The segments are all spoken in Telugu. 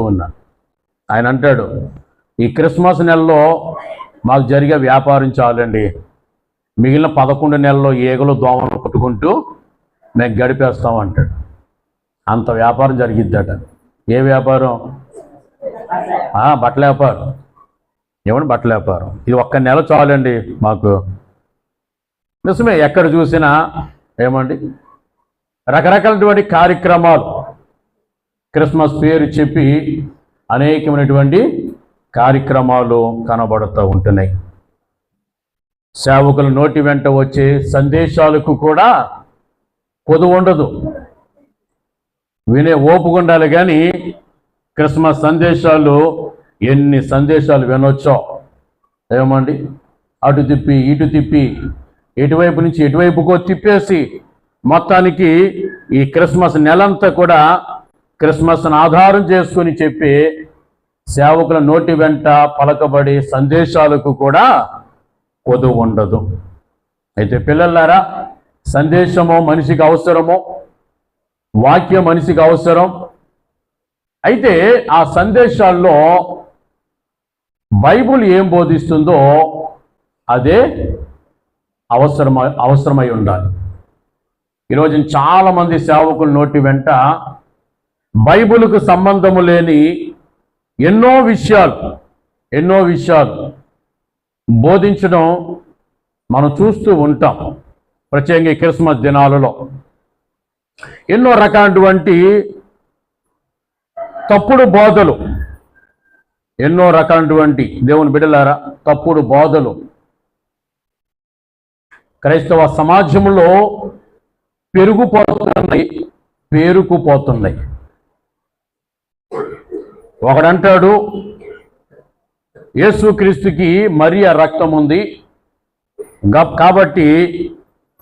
ఉన్నాను. ఆయన అంటాడు, ఈ క్రిస్మస్ నెలలో మాకు జరిగే వ్యాపారం చాలండి, మిగిలిన 11 నెలల్లో ఈగలు దోమలు కొట్టుకుంటూ మేము గడిపేస్తాం అంటాడు. అంత వ్యాపారం జరిగిద్దట. ఏ వ్యాపారం? బట్టల వ్యాపారం. ఏమండి, బట్టల వ్యాపారం. ఇది ఒక్క నెల చాలండి మాకు. నిజమే, ఎక్కడ చూసినా ఏమండి రకరకాలటువంటి కార్యక్రమాలు, క్రిస్మస్ పేరు చెప్పి అనేకమైనటువంటి కార్యక్రమాలు కనబడుతూ ఉంటున్నాయి. సేవకుల నోటి వెంట వచ్చే సందేశాలకు కూడా కొదువు ఉండదు, వినే ఓపిక ఉండాలి. కానీ క్రిస్మస్ సందేశాలు ఎన్ని సందేశాలు వినొచ్చో ఏమండి, అటు తిప్పి ఇటు తిప్పి, ఎటువైపు నుంచి ఎటువైపుకో తిప్పేసి మొత్తానికి ఈ క్రిస్మస్ నెలంతా కూడా క్రిస్మస్ను ఆధారం చేసుకుని చెప్పి సేవకుల నోటి వెంట పలకబడి సందేశాలకు కూడా కొదువు ఉండదు. అయితే పిల్లలారా, సందేశము మనిషికి అవసరము, వాక్యం మనిషికి అవసరం. అయితే ఆ సందేశాల్లో బైబుల్ ఏం బోధిస్తుందో అదే అవసరమై ఉండాలి. ఈరోజు చాలామంది సేవకుల నోటి వెంట బైబుల్కు సంబంధము లేని ఎన్నో విషయాలు బోధించడం మనం చూస్తూ ఉంటాం. ప్రత్యేకంగా క్రిస్మస్ దినాలలో ఎన్నో రకాలటువంటి తప్పుడు బోధలు, ఎన్నో రకాలటువంటి దేవుని బిడ్డలారా తప్పుడు బోధలు క్రైస్తవ సమాజంలో పేరుకుపోతున్నాయి. ఒకడంటాడు, యేసుక్రీస్తుకి మరియ రక్తం ఉంది కాబట్టి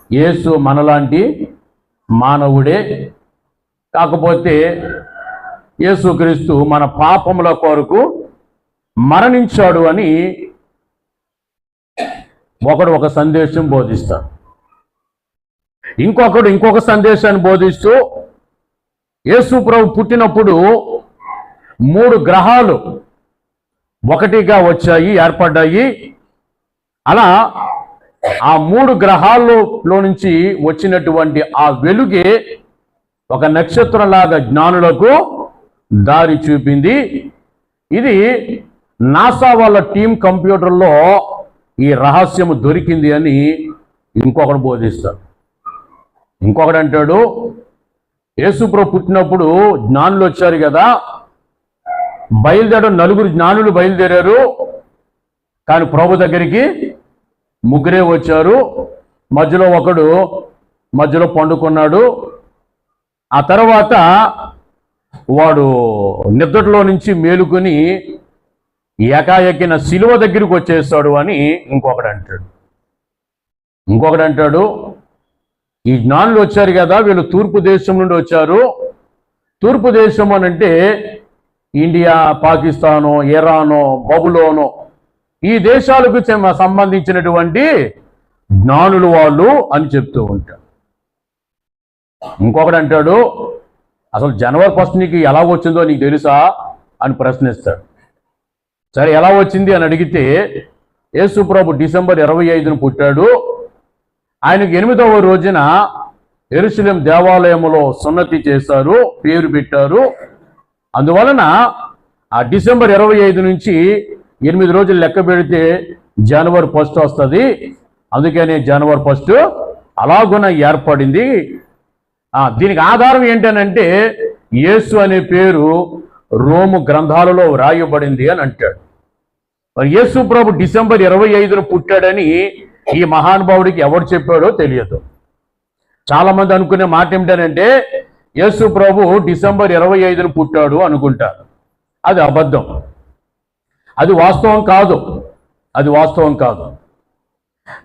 యేసు మనలాంటి మానవుడే, కాకపోతే యేసుక్రీస్తు మన పాపముల కొరకు మరణించాడు అని ఒకడు ఒక సందేశం బోధిస్తాడు. ఇంకొకడు ఇంకొక సందేశాన్ని బోధిస్తూ యేసు ప్రభు పుట్టినప్పుడు 3 గ్రహాలు ఒకటిగా వచ్చాయి, ఏర్పడ్డాయి. అలా ఆ 3 గ్రహాల్లో నుంచి వచ్చినటువంటి ఆ వెలుగే ఒక నక్షత్రంలాగా జ్ఞానులకు దారి చూపింది. ఇది నాసా వాళ్ళ టీం కంప్యూటర్లో ఈ రహస్యము దొరికింది అని ఇంకొకడు బోధిస్తాడు. ఇంకొకడు అంటాడు, యేసుప్రభు పుట్టినప్పుడు జ్ఞానులు వచ్చారు కదా, బయలుదేరడం 4 జ్ఞానులు బయలుదేరారు, కానీ ప్రభు దగ్గరికి 3 వచ్చారు. మధ్యలో ఒకడు పండుకున్నాడు. ఆ తర్వాత వాడు నిద్రలో నుంచి మేలుకొని ఏకాయకిన సిలువ దగ్గరికి వచ్చేస్తాడు అని ఇంకొకడు అంటాడు. ఈ జ్ఞానులు వచ్చారు కదా, వీళ్ళు తూర్పు దేశం నుండి వచ్చారు. తూర్పు దేశం అని అంటే ఇండియా, పాకిస్తాను, ఇరాను, బబులోను, ఈ దేశాలకు సంబంధించినటువంటి జ్ఞానులు వాళ్ళు అని చెప్తూ ఉంటారు. ఇంకొకడు అంటాడు, అసలు జనవరి 1 నీకు ఎలా వచ్చిందో నీకు తెలుసా అని ప్రశ్నిస్తాడు. సరే, ఎలా వచ్చింది అని అడిగితే, యేసు ప్రభు డిసెంబర్ 25న పుట్టాడు. ఆయనకు 8వ రోజున యెరూషలేం దేవాలయంలో సున్నతి చేశారు, పేరు పెట్టారు. అందువలన ఆ డిసెంబర్ 25 నుంచి 8 రోజులు లెక్క పెడితే జనవరి 1 వస్తుంది. అందుకని జనవరి 1 అలాగున ఏర్పడింది. దీనికి ఆధారం ఏంటనంటే యేసు అనే పేరు రోము గ్రంథాలలో వ్రాయబడింది అని అంటాడు. మరి యేసు ప్రభు డిసెంబర్ 25న పుట్టాడని ఈ మహానుభావుడికి ఎవరు చెప్పాడో తెలియదు. చాలామంది అనుకునే మాట ఏమిటనంటే యేసు ప్రభు డిసెంబర్ 25న పుట్టాడు అనుకుంటారు. అది అబద్ధం, అది వాస్తవం కాదు.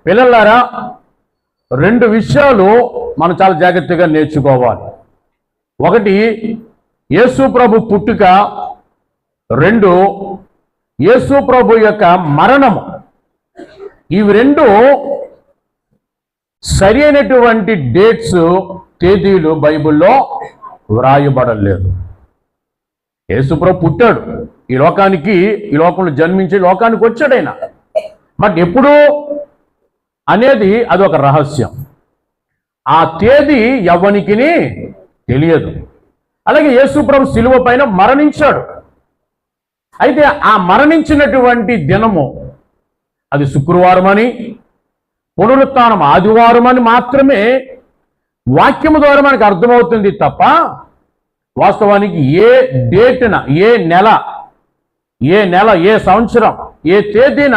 పిల్లలారా, 2 విషయాలు మనం చాలా జాగ్రత్తగా నేర్చుకోవాలి. ఒకటి, యేసు ప్రభు పుట్టుక. 2, యేసు ప్రభు యొక్క మరణము. ఇవి 2 సరి అయినటువంటి డేట్స్, తేదీలు బైబిల్లో వ్రాయబడలేదు. యేసుప్రభు పుట్టాడు, ఈ లోకంలో జన్మించి లోకానికి వచ్చాడు ఆయన. బట్ ఎప్పుడు అనేది అది ఒక రహస్యం. ఆ తేదీ ఎవ్వనికి తెలియదు. అలాగే యేసుప్రభు శిలువ పైన మరణించాడు. అయితే ఆ మరణించినటువంటి దినము అది శుక్రవారం అని, పునరుత్థానం ఆదివారం అని మాత్రమే వాక్యము ద్వారా మనకు అర్థమవుతుంది తప్ప వాస్తవానికి ఏ డేట్న, ఏ నెల, ఏ సంవత్సరం, ఏ తేదీన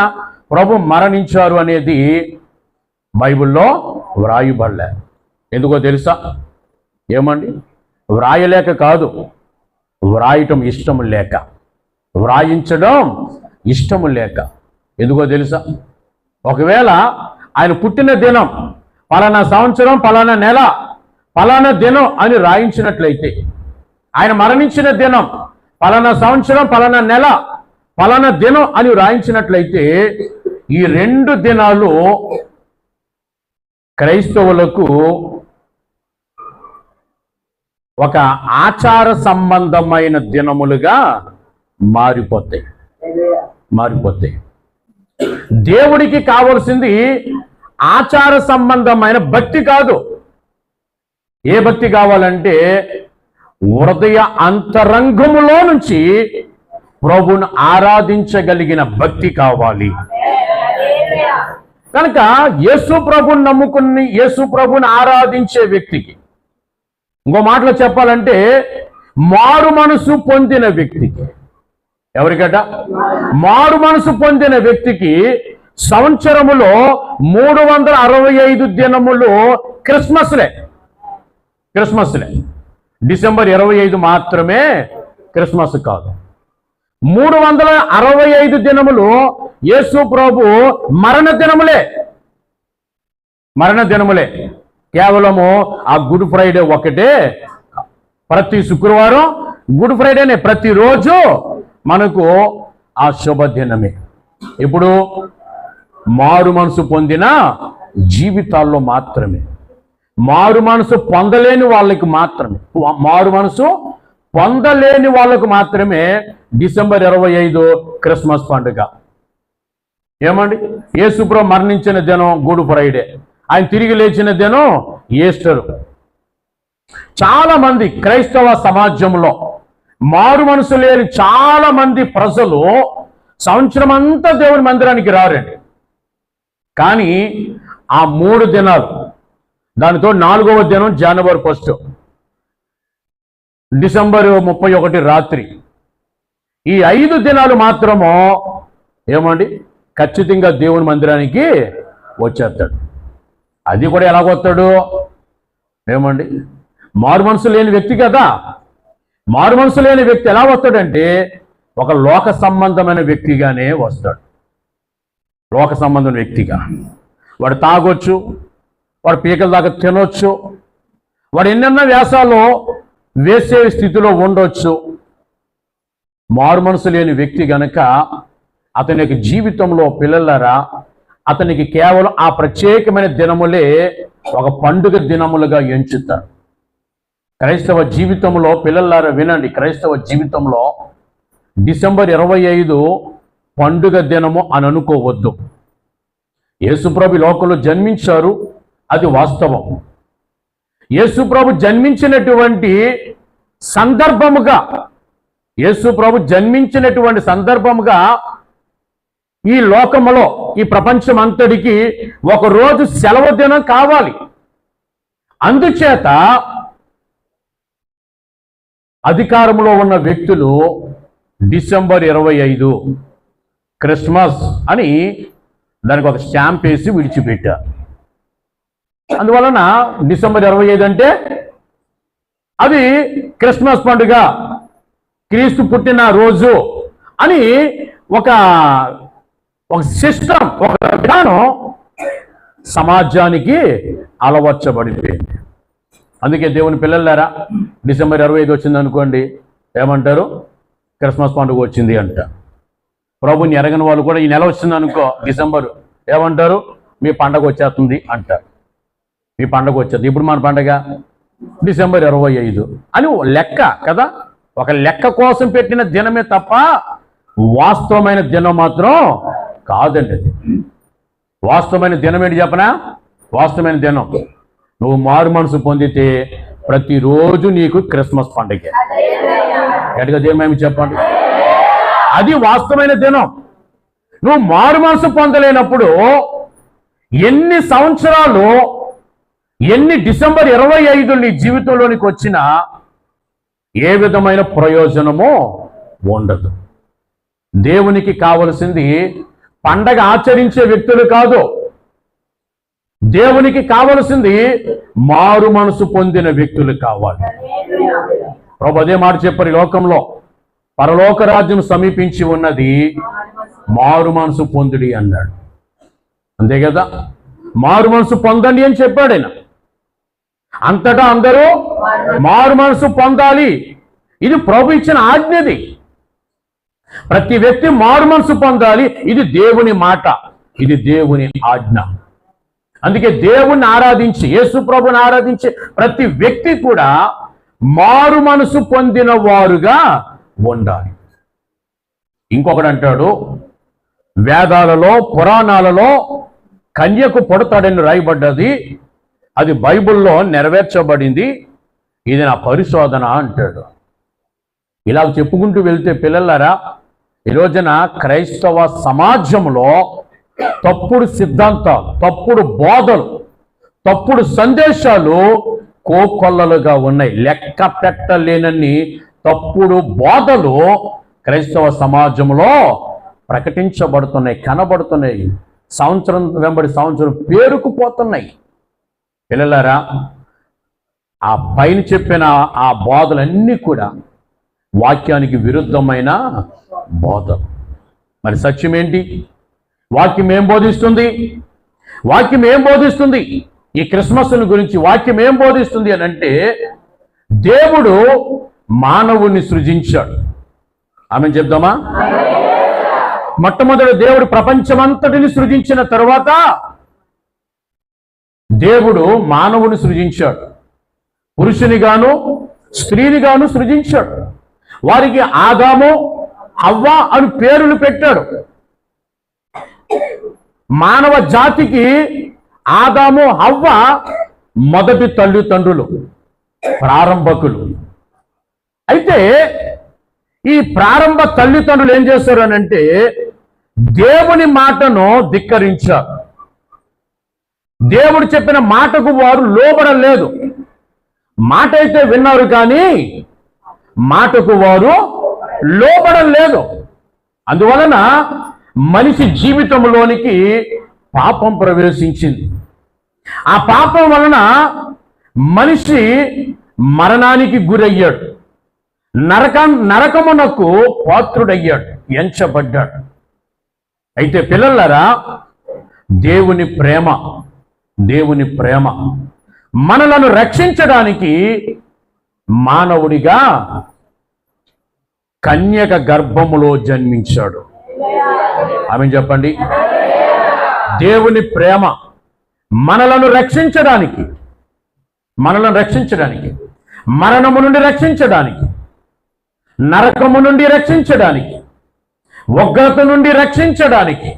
ప్రభు మరణించారు అనేది బైబిల్లో వ్రాయబడలే. ఎందుకో తెలుసా? ఏమండి? వ్రాయలేక కాదు, వ్రాయటం ఇష్టం లేక, వ్రాయించడం ఇష్టము లేక. ఎందుకో తెలుసా? ఒకవేళ ఆయన పుట్టిన దినం పలానా సంవత్సరం, పలానా నెల, పలానా దినం అని రాయించినట్లయితే, ఆయన మరణించిన దినం పలానా సంవత్సరం, పలానా నెల, పలానా దినం అని రాయించినట్లయితే ఈ 2 దినాలు క్రైస్తవులకు ఒక ఆచార సంబంధమైన దినములుగా మారిపోతాయి. దేవుడికి కావలసింది ఆచార సంబంధమైన భక్తి కాదు. ఏ భక్తి కావాలంటే హృదయ అంతరంగములో నుంచి ప్రభువును ఆరాధించగలిగిన భక్తి కావాలి. కనుక యేసు ప్రభువుని నమ్ముకుని యేసు ప్రభువుని ఆరాధించే వ్యక్తికి, ఇంకో మాటలో చెప్పాలంటే మారు మనసు పొందిన వ్యక్తికి, ఎవరికట? మారు మనసు పొందిన వ్యక్తికి సంవత్సరములో 365 దినములు క్రిస్మస్లే. డిసెంబర్ 25 మాత్రమే క్రిస్మస్ కాదు. 365 దినములు యేసు ప్రభు మరణ దినములే. కేవలము ఆ గుడ్ ఫ్రైడే ఒకటే. ప్రతి శుక్రవారం గుడ్ ఫ్రైడేనే, ప్రతిరోజు మనకు ఆ శుభదినమే. ఇప్పుడు మారు మనసు పొందిన జీవితాల్లో మాత్రమే, మారు మనసు పొందలేని వాళ్ళకి మాత్రమే డిసెంబర్ 25 క్రిస్మస్ పండుగ. ఏమండి? యేసుప్రభు మరణించిన దినం గుడ్ ఫ్రైడే, ఆయన తిరిగి లేచిన దినం ఈస్టర్. చాలా మంది క్రైస్తవ సమాజంలో మారు మనసు లేని చాలా మంది ప్రజలు సంవత్సరం అంతా దేవుని మందిరానికి రారండి. కానీ ఆ 3 దినాలు, దానితో 4వ దినం జనవరి 1, డిసెంబర్ 31 రాత్రి, ఈ 5 దినాలు మాత్రము ఏమండి ఖచ్చితంగా దేవుని మందిరానికి వచ్చేస్తాడు. అది కూడా ఎలాగొస్తాడు? ఏమండి? మారు మనసు లేని వ్యక్తి కదా. మారు మనసు లేని వ్యక్తి ఎలా వస్తాడంటే ఒక లోక సంబంధమైన వ్యక్తిగానే వస్తాడు. లోక సంబంధమైన వ్యక్తిగా వాడు తాగొచ్చు, వాడు పీకల దాకా తినొచ్చు, వాడు ఎన్నెన్న వ్యాసాలు వేసే స్థితిలో ఉండొచ్చు. మారు మనసు లేని వ్యక్తి గనక అతని యొక్క జీవితంలో పిల్లలారా, అతనికి కేవలం ఆ ప్రత్యేకమైన దినములే ఒక పండుగ దినములుగా ఎంచుతారు. క్రైస్తవ జీవితంలో పిల్లలారా వినండి, క్రైస్తవ జీవితంలో డిసెంబర్ 25 పండుగ దినము అని అనుకోవద్దు. యేసుప్రభు లోకంలో జన్మించారు, అది వాస్తవం. యేసుప్రభు జన్మించినటువంటి సందర్భముగా ఈ లోకములో, ఈ ప్రపంచం అంతటికి ఒక రోజు సెలవు దినం కావాలి. అందుచేత అధికారంలో ఉన్న వ్యక్తులు డిసెంబర్ 25 క్రిస్మస్ అని దానికి ఒక స్టాంప్ వేసి విడిచిపెట్టారు. అందువలన డిసెంబర్ 25 అంటే అది క్రిస్మస్ పండుగ, క్రీస్తు పుట్టిన రోజు అని ఒక సిస్టమ్, ఒక విధానం సమాజానికి అలవర్చబడిపోయింది. అందుకే దేవుని పిల్లలారా, డిసెంబర్ 25 వచ్చింది అనుకోండి, ఏమంటారు? క్రిస్మస్ పండుగ వచ్చింది అంట. ప్రభుని ఎరగని వాళ్ళు కూడా ఈ నెల వచ్చింది అనుకో డిసెంబర్, ఏమంటారు? మీ పండగ వచ్చేస్తుంది అంటారు. మీ పండగ వచ్చేది ఇప్పుడు మన పండగ డిసెంబర్ 25 అని లెక్క కదా. ఒక లెక్క కోసం పెట్టిన దినమే తప్ప వాస్తవమైన దినం మాత్రం కాదండి. అది వాస్తవమైన దినం ఏంటి చెప్పనా? వాస్తవమైన దినం నువ్వు మారు మనసు పొందితే ప్రతిరోజు నీకు క్రిస్మస్ పండుగ. గట్టిగా దేమేమి చెప్పండి. అది వాస్తవమైన దినం. నువ్వు మారు మనసు పొందలేనప్పుడు ఎన్ని సంవత్సరాలు, ఎన్ని డిసెంబర్ 25 నీ జీవితంలోనికి వచ్చినా ఏ విధమైన ప్రయోజనమో ఉండదు. దేవునికి కావలసింది పండగ ఆచరించే వ్యక్తులు కాదు. దేవునికి కావలసింది మారు మనసు పొందిన వ్యక్తులు కావాలి. ప్రభు అదే మాట చెప్పారు, లోకంలో పరలోక రాజ్యం సమీపించి ఉన్నది, మారు మనసు పొందుడి అన్నాడు. అంతే కదా, మారు మనసు పొందండి అని చెప్పాడు ఆయన. అంతటా అందరూ మారు మనసు పొందాలి. ఇది ప్రభు ఇచ్చిన ఆజ్ఞది. ప్రతి వ్యక్తి మారు మనసు పొందాలి. ఇది దేవుని మాట, ఇది దేవుని ఆజ్ఞ. అందుకే దేవుణ్ణి ఆరాధించి, యేసు ప్రభుని ఆరాధించే ప్రతి వ్యక్తి కూడా మారు మనసు పొందిన వారుగా ఉండాలి. ఇంకొకడు అంటాడు, వేదాలలో పురాణాలలో కన్యకు పుడతాడని రాయబడ్డది, అది బైబిల్లో నెరవేర్చబడింది, ఇది నా పరిశోధన అంటాడు. ఇలా చెప్పుకుంటూ వెళ్తే పిల్లలారా, ఈ రోజున క్రైస్తవ సమాజంలో తప్పుడు సిద్ధాంతాలు, తప్పుడు బోధలు, తప్పుడు సందేశాలు కోకొల్లలుగా ఉన్నాయి. లెక్క పెట్టలేనన్ని తప్పుడు బోధలు క్రైస్తవ సమాజంలో ప్రకటించబడుతున్నాయి, కనబడుతున్నాయి. సంవత్సరం వెంబడి సంవత్సరం పేరుకుపోతున్నాయి. పిల్లలారా, ఆ పైన చెప్పిన ఆ బోధలన్నీ కూడా వాక్యానికి విరుద్ధమైన బోధలు. మరి సత్యం ఏంటి? వాక్యం ఏం బోధిస్తుంది? వాక్యం ఏం బోధిస్తుంది? ఈ క్రిస్మస్ గురించి వాక్యం ఏం బోధిస్తుంది అని అంటే, దేవుడు మానవుణ్ణి సృజించాడు. ఆమె చెప్దామా? మొట్టమొదటి దేవుడు ప్రపంచమంతటిని సృజించిన తరువాత దేవుడు మానవుని సృజించాడు. పురుషునిగాను స్త్రీనిగాను సృజించాడు. వారికి ఆదాము హవ్వ అని పేర్లు పెట్టాడు. మానవ జాతికి ఆదాము హవ్వ మొదటి తల్లిదండ్రులు, ప్రారంభకులు. అయితే ఈ ప్రారంభ తల్లిదండ్రులు ఏం చేశారు అని అంటే, దేవుని మాటను ధిక్కరించారు. దేవుడు చెప్పిన మాటకు వారు లోబడలేదు. మాట అయితే విన్నారు కానీ మాటకు వారు లోబడలేదు. అందువలన మనిషి జీవితంలోనికి పాపం ప్రవేశించింది. ఆ పాపం వలన మనిషి మరణానికి గురయ్యాడు, నరకమునకు పాత్రుడయ్యాడు, ఎంచబడ్డాడు. అయితే పిల్లలారా, దేవుని ప్రేమ మనలను రక్షించడానికి మానవుడిగా కన్యక గర్భములో జన్మించాడు. ఆమె చెప్పండి. దేవుని ప్రేమ మనలను రక్షించడానికి, మరణము నుండి రక్షించడానికి, నరకము నుండి రక్షించడానికి, ఉగ్రత నుండి రక్షించడానికి,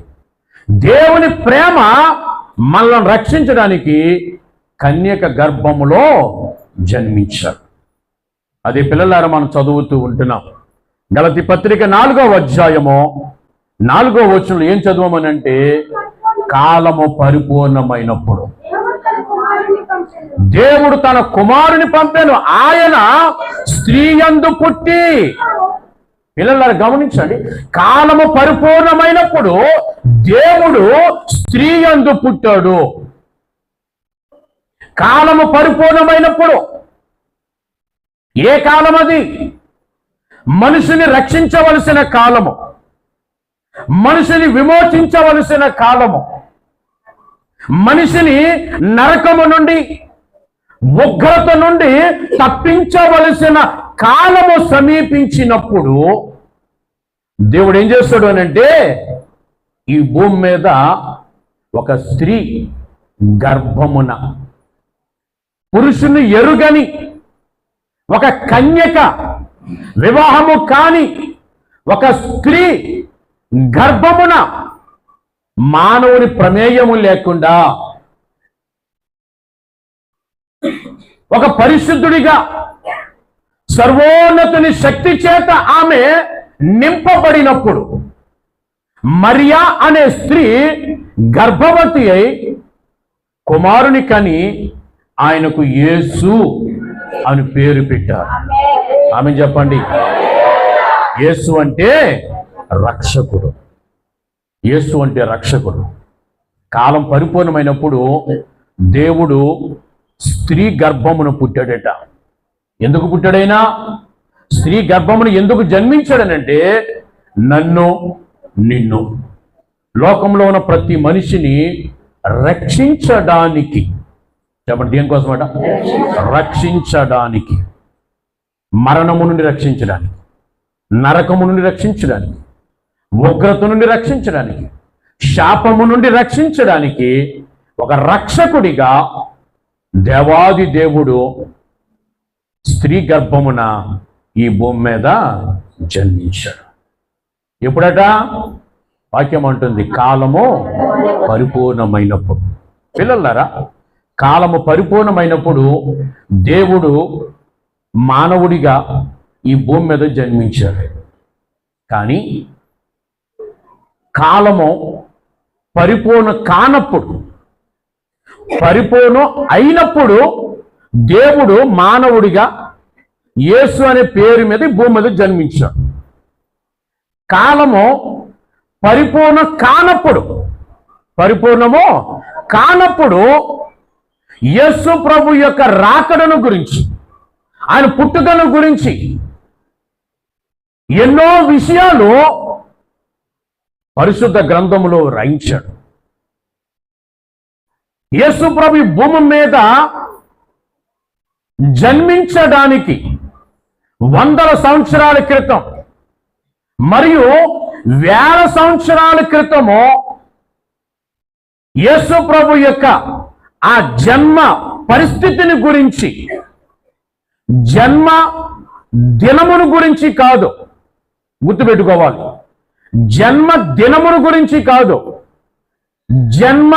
దేవుని ప్రేమ మనల్ని రక్షించడానికి కన్యక గర్భములో జన్మించాడు. అది పిల్లలారా మనం చదువుతూ ఉంటున్నాం. గలతీ పత్రిక 4వ అధ్యాయము 4వ వచనంలో ఏం చదవమనంటే, కాలము పరిపూర్ణమైనప్పుడు దేవుడు తన కుమారుని పంపాను, ఆయన స్త్రీ యందు పుట్టి. పిల్లలారా గమనించండి, కాలము పరిపూర్ణమైనప్పుడు దేవుడు స్త్రీ యందు పుట్టాడు. కాలము పరిపూర్ణమైనప్పుడు ఏ కాలం అది? మనిషిని రక్షించవలసిన కాలము, మనిషిని విమోచించవలసిన కాలము, మనిషిని నరకము నుండి, ఉగ్రత నుండి తప్పించవలసిన కాలము సమీపించినప్పుడు దేవుడు ఏం చేస్తాడు అనంటే, ఈ భూమి మీద ఒక స్త్రీ గర్భమున, పురుషుని ఎరుగని ఒక కన్యక వివాహము కాని ఒక స్త్రీ గర్భమున మానవుని ప్రమేయము లేకుండా ఒక పరిశుద్ధుడిగా సర్వోన్నతుని శక్తి చేత ఆమె నింపబడినప్పుడు మరియా అనే స్త్రీ గర్భవతి అయి కుమారుని కని ఆయనకు యేసు అని పేరు పెట్టారు. ఆమె చెప్పండి. యేసు అంటే రక్షకుడు. యేసు అంటే రక్షకుడు. కాలం పరిపూర్ణమైనప్పుడు దేవుడు స్త్రీ గర్భమును పుట్టాడట. ఎందుకు పుట్టాడైనా? స్త్రీ గర్భమును ఎందుకు జన్మించాడనంటే నన్ను నిన్ను లోకంలో ఉన్న ప్రతి మనిషిని రక్షించడానికి. చెప్పండి, దేనికోసమట? రక్షించడానికి. మరణము నుండి రక్షించడానికి, నరకము నుండి రక్షించడానికి, ఉగ్రత నుండి రక్షించడానికి, శాపము నుండి రక్షించడానికి ఒక రక్షకుడిగా దేవాది దేవుడు స్త్రీ గర్భమున ఈ భూమి మీద జన్మించాడు. ఎప్పుడట? వాక్యం అంటుంది కాలము పరిపూర్ణమైనప్పుడు. పిల్లలారా, కాలము పరిపూర్ణమైనప్పుడు దేవుడు మానవుడిగా ఈ భూమి మీద జన్మించాడు. కానీ కాలము పరిపూర్ణ కానప్పుడు, పరిపూర్ణం అయినప్పుడు దేవుడు మానవుడిగా యేసు అనే పేరు మీద భూమి మీద జన్మించాడు. కాలము పరిపూర్ణం కానప్పుడు, పరిపూర్ణము కానప్పుడు యేసు ప్రభు యొక్క రాకడను గురించి, ఆయన పుట్టుకను గురించి ఎన్నో విషయాలు పరిశుద్ధ గ్రంథములో రాయించాడు. యేసు ప్రభు భూమి మీద జన్మించడానికి 100 సంవత్సరాల క్రితం మరియు 1000 సంవత్సరాల క్రితము యేసు ప్రభు యొక్క ఆ జన్మ పరిస్థితిని గురించి, జన్మ దినమును గురించి కాదు, గుర్తుపెట్టుకోవాలి. జన్మ దినమును గురించి కాదు, జన్మ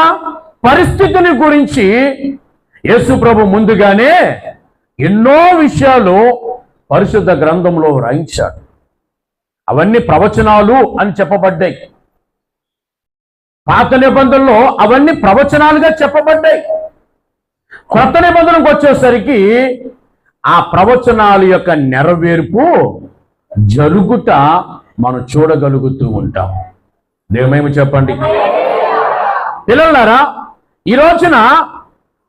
పరిస్థితిని గురించి యేసు ప్రభు ముందుగానే ఎన్నో విషయాలు పరిశుద్ధ గ్రంథంలో రాయించాడు. అవన్నీ ప్రవచనాలు అని చెప్పబడ్డాయి. పాత నిబంధనలో అవన్నీ ప్రవచనాలుగా చెప్పబడ్డాయి. కొత్త నిబంధనకు వచ్చేసరికి ఆ ప్రవచనాల యొక్క నెరవేర్పు జరుగుట మనం చూడగలుగుతూ ఉంటాం. దేవుమేమి చెప్పండి. పిల్లలారా, ఈ రోజున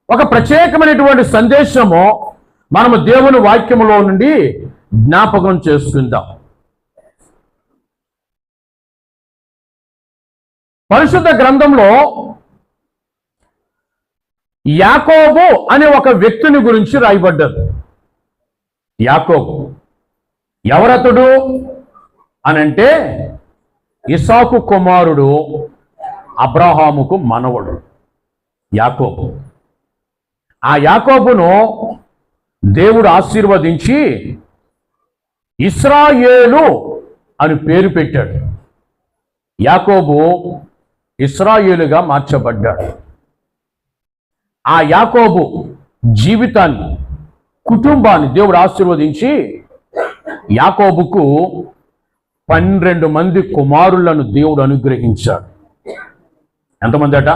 ఒక ప్రత్యేకమైనటువంటి సందేశము మనము దేవుని వాక్యములో నుండి జ్ఞాపకం చేసుకుందాం. పరిశుద్ధ గ్రంథంలో యాకోబు అనే ఒక వ్యక్తిని గురించి రాయబడ్డది. యాకోబు ఎవరతడు అనంటే ఇసాకు కుమారుడు, అబ్రహాముకు మనవడు యాకోబు. ఆ యాకోబును దేవుడు ఆశీర్వదించి ఇశ్రాయేలు అని పేరు పెట్టాడు. యాకోబు ఇశ్రాయేలుగా మార్చబడ్డాడు. ఆ యాకోబు జీవితాన్ని, కుటుంబాన్ని దేవుడు ఆశీర్వదించి యాకోబుకు 12 మంది కుమారులను దేవుడు అనుగ్రహించాడు. ఎంతమంది అట?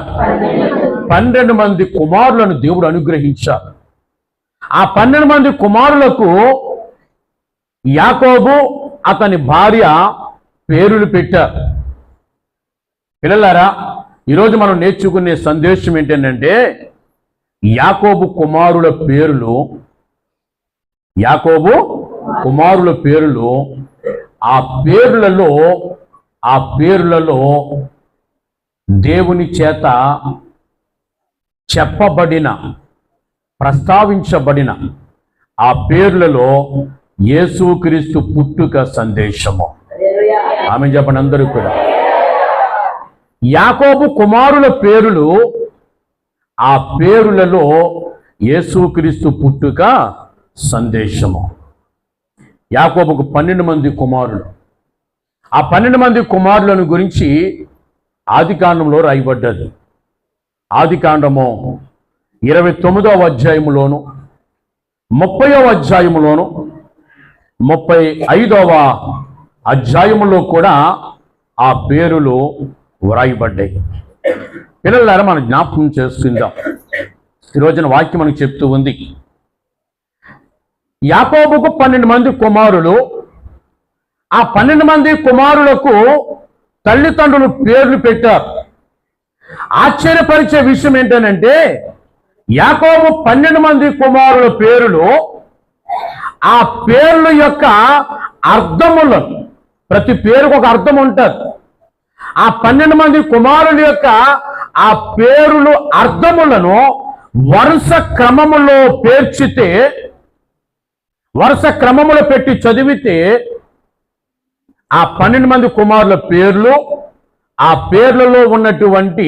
12 మంది కుమారులను దేవుడు అనుగ్రహించాడు. ఆ 12 మంది కుమారులకు యాకోబు అతని భార్య పేరులు పెట్టారు. పిల్లలారా, ఈరోజు మనం నేర్చుకునే సందేశం ఏంటంటే యాకోబు కుమారుల పేరులు, యాకోబు కుమారుల పేరులు, ఆ పేరులలో దేవుని చేత చెప్పబడిన, ప్రస్తావించబడిన ఆ పేర్లలో యేసుక్రీస్తు పుట్టుక సందేశము. ఆమె చెప్పండి అందరూ కూడా. యాకోబు కుమారుల పేరులు, ఆ పేరులలో యేసుక్రీస్తు పుట్టుక సందేశము. యాకోబుకు 12 మంది కుమారులు. ఆ 12 మంది కుమారులను గురించి ఆదికాండంలో రాయబడ్డది. ఆదికాండము 29వ అధ్యాయములోను 30వ అధ్యాయములోను 35వ అధ్యాయములో కూడా ఆ పేరులు వ్రాయబడ్డాయి. పిల్లలారా, మనం జ్ఞాపకం చేసుకుందాం. ఈరోజున వాక్యం మనకు చెప్తూ ఉంది, యాకోబుకు 12 మంది కుమారులు. ఆ 12 మంది కుమారులకు తల్లిదండ్రులు పేర్లు పెట్టారు. ఆశ్చర్యపరిచే విషయం ఏంటంటే, యాకోబు 12 మంది కుమారుల పేరులు, ఆ పేర్ల యొక్క అర్థములను, ప్రతి పేరుకు ఒక అర్థం ఉంటుంది. ఆ 12 మంది కుమారుల యొక్క ఆ పేరులు అర్థములను వరుస క్రమములో పేర్చితే, వరుస క్రమములో పెట్టి చదివితే ఆ 12 మంది కుమారుల పేర్లు, ఆ పేర్లలో ఉన్నటువంటి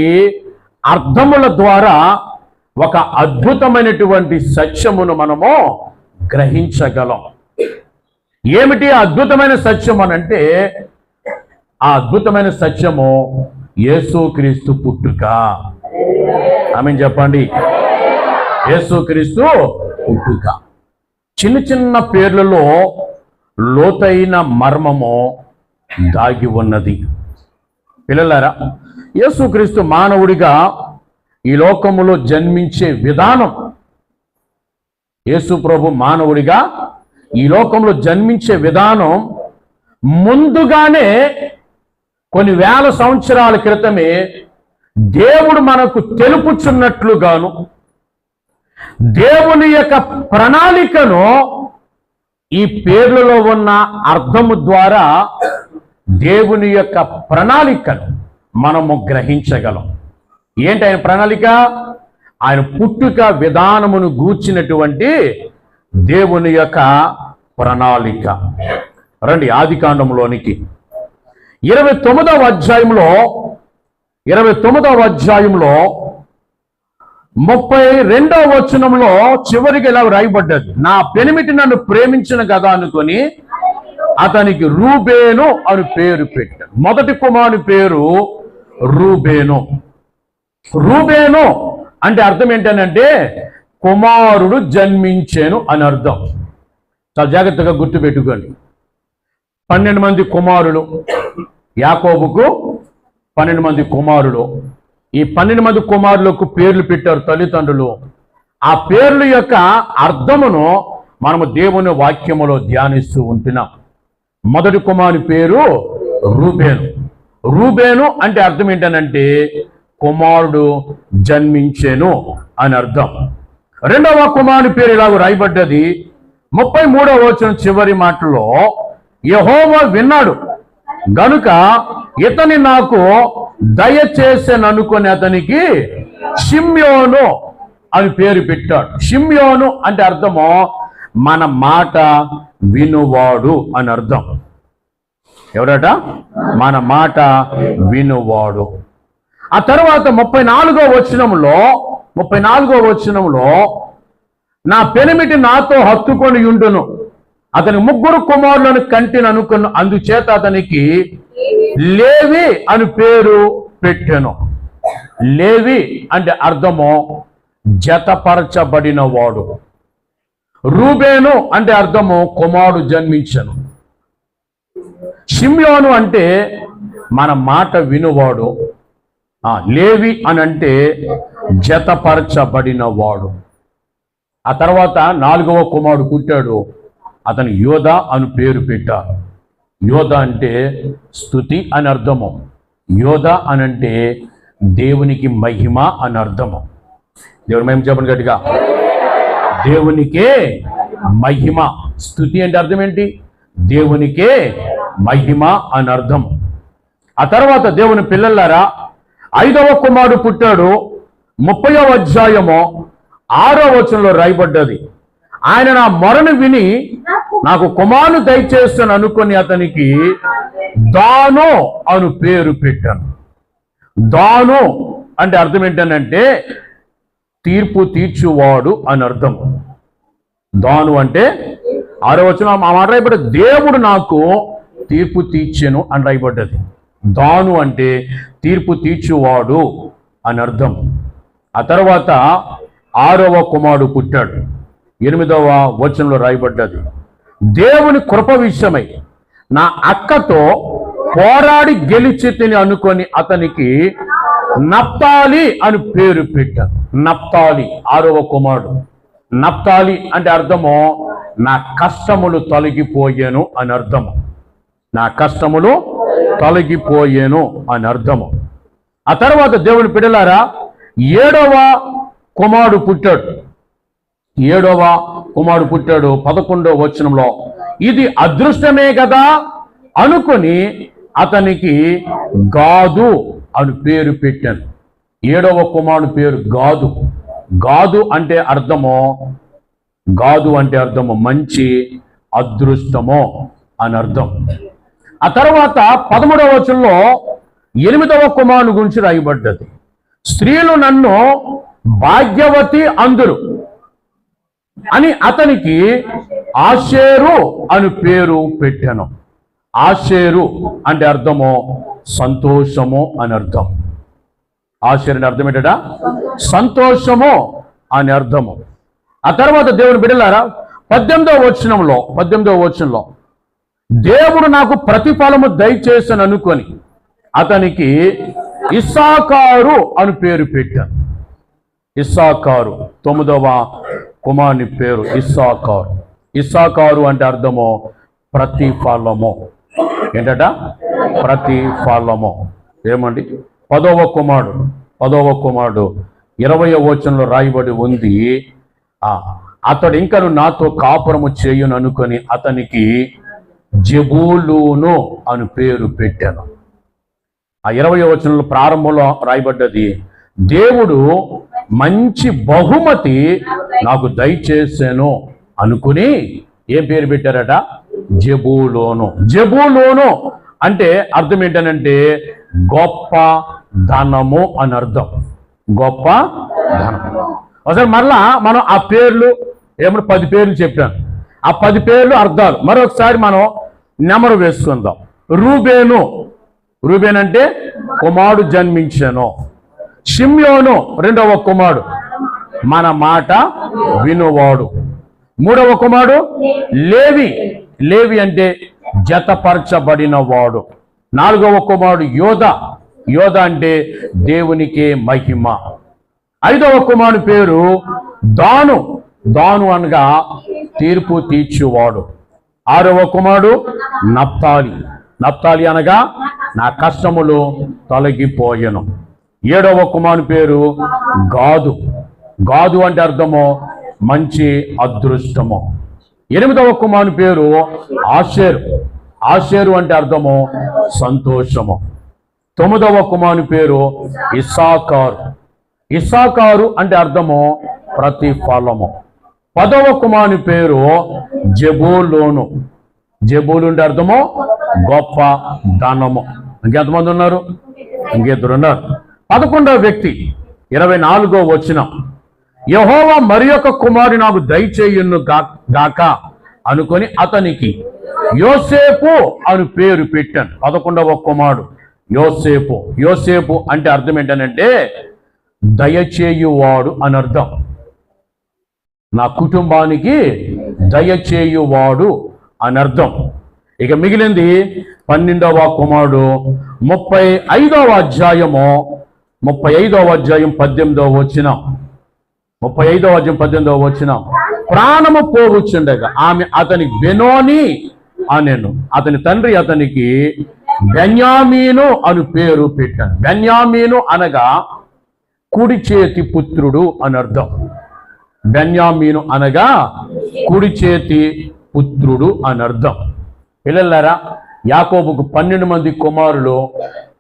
అర్థముల ద్వారా ఒక అద్భుతమైనటువంటి సత్యమును మనము గ్రహించగలం. ఏమిటి అద్భుతమైన సత్యం అనంటే, ఆ అద్భుతమైన సత్యము యేసుక్రీస్తు పుట్టుక. ఆమేన్ చెప్పండి. యేసుక్రీస్తు పుట్టుక. చిన్న చిన్న పేర్లలో లోతైన మర్మము దాగి ఉన్నది. పిల్లలారా, యేసుక్రీస్తు మానవుడిగా ఈ లోకములో జన్మించే విధానం, యేసు ప్రభు మానవుడిగా ఈ లోకంలో జన్మించే విధానం ముందుగానే కొన్ని వేల సంవత్సరాల క్రితమే దేవుడు మనకు తెలుపుచున్నట్లుగాను, దేవుని యొక్క ప్రణాళికను ఈ పేర్లలో ఉన్న అర్థము ద్వారా దేవుని యొక్క ప్రణాళికను మనము గ్రహించగలం. ఏంటి ఆయన ప్రణాళిక? ఆయన పుట్టుక విధానమును గూర్చినటువంటి దేవుని యొక్క ప్రణాళిక. రండి ఆదికాండంలోనికి 29వ అధ్యాయంలో 32వ వచనంలో చివరికి ఇలా రాయబడ్డది, నా పెనిమిటి నన్ను ప్రేమించిన కదా అనుకొని అతనికి రూబేను అని పేరు పెట్టాడు. మొదటి కుమారుని పేరు రూబేను. రూబేను అంటే అర్థం ఏంటంటే కుమారుడు జన్మించేను అని అర్థం. చాలా జాగ్రత్తగా గుర్తుపెట్టుకోండి. 12 మంది కుమారులు, యాకోబుకు 12 మంది కుమారులు. ఈ 12 మంది కుమారులకు పేర్లు పెట్టారు తల్లిదండ్రులు. ఆ పేర్ల యొక్క అర్థమును మనము దేవుని వాక్యములో ధ్యానిస్తూ ఉంటున్నాం. మొదటి కుమారుని పేరు రూబేను. రూబేను అంటే అర్థం ఏంటనంటే కుమారుడు జన్మించెను అని అర్థం. రెండవ కుమారుని పేరు ఇలాగ రాయబడ్డది 33వ వచనం చివరి మాటలో, యెహోవా విన్నాడు గనుక ఇతని నాకు దయచేసెననుకొని అతనికి షిమ్యోను అని పేరు పెట్టాడు. షిమ్యోను అంటే అర్థము మన మాట వినువాడు అని అర్థం. ఎవరట? మన మాట వినువాడు. ఆ తర్వాత 34వ వచనంలో నా పెనిమిటి నాతో హత్తుకొని ఉండును, అతని 3 కుమారులను కంటిని అనుకున్న, అందుచేత అతనికి లేవి అని పేరు పెట్టెను. లేవి అంటే అర్థము జతపరచబడిన వాడు. రూబేను అంటే అర్థము కుమారుడు జన్మించను. షిమ్యోను అంటే మన మాట వినువాడు. లేవి అని అంటే జతపరచబడిన వాడు. ఆ తర్వాత 4వ కుమారుడు పుట్టాడు, అతను యోధా అని పేరు పెట్టారు. యోధా అంటే స్తుతి అని అర్థము. యోధా అని అంటే దేవునికి మహిమ అని అర్థము. దేవుని మహిమ చెప్పండి గట్టిగా. దేవునికే మహిమ. స్తుతి అంటే అర్థం ఏంటి? దేవునికే మహిమ అని అర్థం. ఆ తర్వాత దేవుని పిల్లలారా, 5వ కుమారుడు పుట్టాడు. 30వ అధ్యాయము 6వ వచనంలో రాయబడ్డది, ఆయన నా మొరను విని నాకు కుమారుని దయచేస్తాను అనుకొని అతనికి దాను అను పేరు పెట్టాను. దాను అంటే అర్థం ఏంటంటే తీర్పు తీర్చువాడు అని అర్థం. దాను అంటే 6వ వచనం ఆ మాట రాయబడ్డది, దేవుడు నాకు తీర్పు తీర్చెను అని రాయబడ్డది. దాను అంటే తీర్పు తీర్చువాడు అని అర్థం. ఆ తర్వాత 6వ కుమారుడు పుట్టాడు. 8వ వచనంలో రాయబడ్డది, దేవుని కృప విషయమై నా అక్కతో పోరాడి గెలిచి తిని అనుకొని అతనికి నప్తాలి అని పేరు పెట్టాను. నప్తాలి 6వ కుమారుడు. నప్తాలి అంటే అర్థము నా కష్టములు తొలగిపోయాను అని అర్థము. నా కష్టములు తొలగిపోయాను అని అర్థము. ఆ తర్వాత దేవుని బిడ్డలారా 7వ కుమారుడు పుట్టాడు. 7వ కుమారుడు పుట్టాడు. 11వ వచనంలో, ఇది అదృష్టమే కదా అనుకొని అతనికి గాదు అని పేరు పెట్టాను. 7వ కుమారుడు పేరు గాదు. గాదు అంటే అర్థము మంచి అదృష్టము అని అర్థం. ఆ తర్వాత 13వ వచనంలో 8వ కుమారుని గురించి రాయబడ్డది, స్త్రీలు నన్ను భాగ్యవతి అందురు అని అతనికి ఆషేరు అని పేరు పెట్టాను. ఆషేరు అంటే అర్థము సంతోషము అని అర్థం. ఆషేరు అంటే అర్థం ఏంటట? సంతోషము అని అర్థము. ఆ తర్వాత దేవుని బిడ్డలారా 18వ వచనంలో దేవుడు నాకు ప్రతిఫలము దయచేసని అనుకొని అతనికి ఇస్సాకారు అని పేరు పెట్టాను. ఇస్సాకారు 9వ కుమారుని పేరు ఇస్సాకారు. ఇస్సాకారు అంటే అర్థము ప్రతిఫలము. ఏంటట? ప్రతిఫలము. ఏమండి? 10వ కుమారుడు 20వ వచనంలో రాయబడి ఉంది, అతడు ఇంకను నాతో కాపురము చేయును అనుకొని అతనికి జెబూలూను అని పేరు పెట్టాను. ఆ 20వ వచనంలో ప్రారంభంలో రాయబడ్డది, దేవుడు మంచి బహుమతి నాకు దయచేసాను అనుకుని ఏం పేరు పెట్టారట? జెబూలూను. జెబూలూను అంటే అర్థం ఏంటనంటే గొప్ప ధనము అని అర్థం. గొప్ప ధనం. ఒకసారి మరలా మనం ఆ పేర్లు 10 పేర్లు చెప్పాను. ఆ 10 పేర్లు అర్థాలు మరొకసారి మనం నెమరు వేసుకుందాం. రూబేను అంటే కుమారుడు జన్మించాను. షిమ్యోను 2వ కుమారుడు, మన మాట వినువాడు. 3వ కుమారుడు లేవి అంటే జతపరచబడిన వాడు. 4వ కుమారుడు యోధ అంటే దేవునికే మహిమ. 5వ కుమారుడు పేరు దాను అనగా తీర్పు తీర్చువాడు. 6వ కుమారుడు నప్తాలి అనగా నా కష్టములు తొలగిపోయెను. 7వ కుమారుని పేరు గాదు అంటే అర్థము మంచి అదృష్టము. 8వ కుమారుని పేరు ఆషేరు అంటే అర్థము సంతోషము. 9వ కుమారుని పేరు ఇస్సాకారు అంటే అర్థము ప్రతిఫలము. 10వ కుమారుని పేరు జెబూలూను అంటే అర్థము గొప్ప ధనము. ఇంకెంతమంది ఉన్నారు? ఇంకిద్దరు ఉన్నారు. 11వ వ్యక్తి 24వ వచనం, యెహోవా మరి యొక్క కుమారుడు నాకు దయచేయును గాక అనుకొని అతనికి యోసేపు అని పేరు పెట్టాను. 11వ కుమారుడు యోసేపు అంటే అర్థం ఏంటనంటే దయచేయువాడు అని అర్థం. నా కుటుంబానికి దయచేయువాడు అని అర్థం. ఇక మిగిలింది 12వ కుమారుడు 35వ అధ్యాయం 18వ వచనం. 35వ వచనం, ప్రాణము పోవచ్చుండగా ఆమె అతని బెనోని అనెను. అతని తండ్రి అతనికి బెన్యామీను అని పేరు పెట్టాను. బెన్యామీను అనగా కుడి చేతి పుత్రుడు అని అర్థం. బెన్యామీను అనగా కుడి చేతి పుత్రుడు అని అర్థం. పిల్లలారా, యాకోబుకు 12 మంది కుమారులు,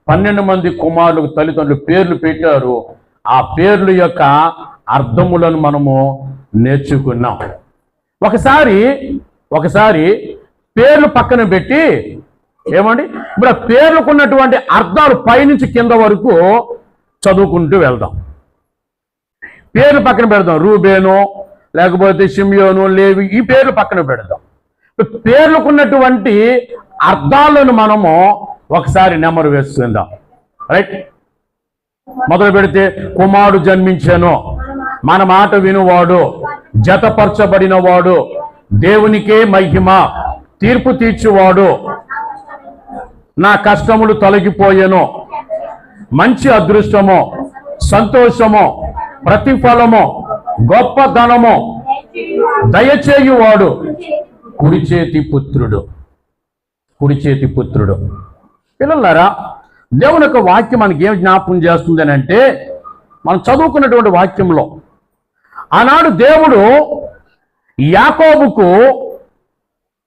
12 మంది కుమారులకు తల్లిదండ్రులు పేర్లు పెట్టారు. ఆ పేర్ల యొక్క అర్థములను మనము నేర్చుకున్నాం. ఒకసారి పేర్లు పక్కన పెట్టి ఏమండి ఇప్పుడు ఆ పేర్లకు ఉన్నటువంటి అర్థాలు పైనుంచి కింద వరకు చదువుకుంటూ వెళ్దాం. పేర్లు పక్కన పెడదాం. రూబేను, లేకపోతే షిమ్యోను, లేవి, ఈ పేర్లు పక్కన పెడదాం. పేర్లుకున్నటువంటి అర్థాలను మనము ఒకసారి నెమరు వేసుకుందాం. రైట్, మొదలు పెడితే కుమారుడు జన్మించెను, మన మాట వినువాడు, జతపరచబడిన వాడు, దేవునికే మహిమ, తీర్పు తీర్చువాడు, నా కష్టములు తొలగిపోయెను, మంచి అదృష్టము, సంతోషము, ప్రతిఫలము, గొప్ప ధనము దయచేయువాడు, కుడి చేతి పుత్రుడు. కుడి చేతి పుత్రుడు. పిల్లలారా, దేవుని యొక్క వాక్యం మనకి ఏం జ్ఞాపకం చేస్తుంది అని అంటే, మనం చదువుకున్నటువంటి వాక్యంలో ఆనాడు దేవుడు యాకోబుకు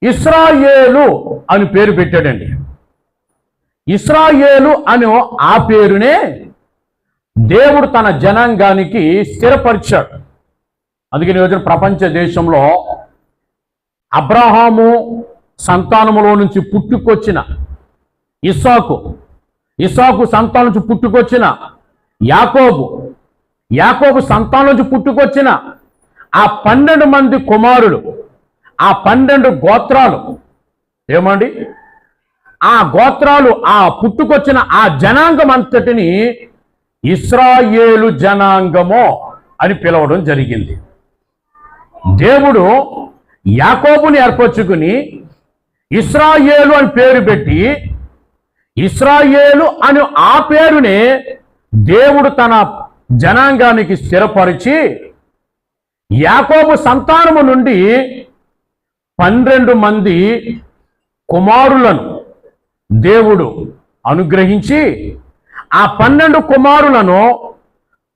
ఇశ్రాయేలు అని పేరు పెట్టాడండి. ఇశ్రాయేలు అని ఆ పేరునే దేవుడు తన జనాంగానికి స్థిరపరిచాడు. అందుకని ఈరోజు ప్రపంచ దేశంలో అబ్రహాము సంతానములో నుంచి పుట్టుకొచ్చిన ఇస్సాకు సంతానం నుంచి పుట్టుకొచ్చిన యాకోబు సంతానం నుంచి పుట్టుకొచ్చిన ఆ 12 మంది కుమారులు, ఆ 12 గోత్రాలు ఏమండి, ఆ గోత్రాలు, ఆ పుట్టుకొచ్చిన ఆ జనాంగం అంతటిని ఇశ్రాయేలు జనాంగము అని పిలవడం జరిగింది. దేవుడు యాకోబుని ఏర్పరచుకుని ఇశ్రాయేలు అని పేరు పెట్టి, ఇశ్రాయేలు అని ఆ పేరునే దేవుడు తన జనాంగానికి స్థిరపరిచి, యాకోబు సంతానము నుండి 12 మంది కుమారులను దేవుడు అనుగ్రహించి, ఆ 12 కుమారులను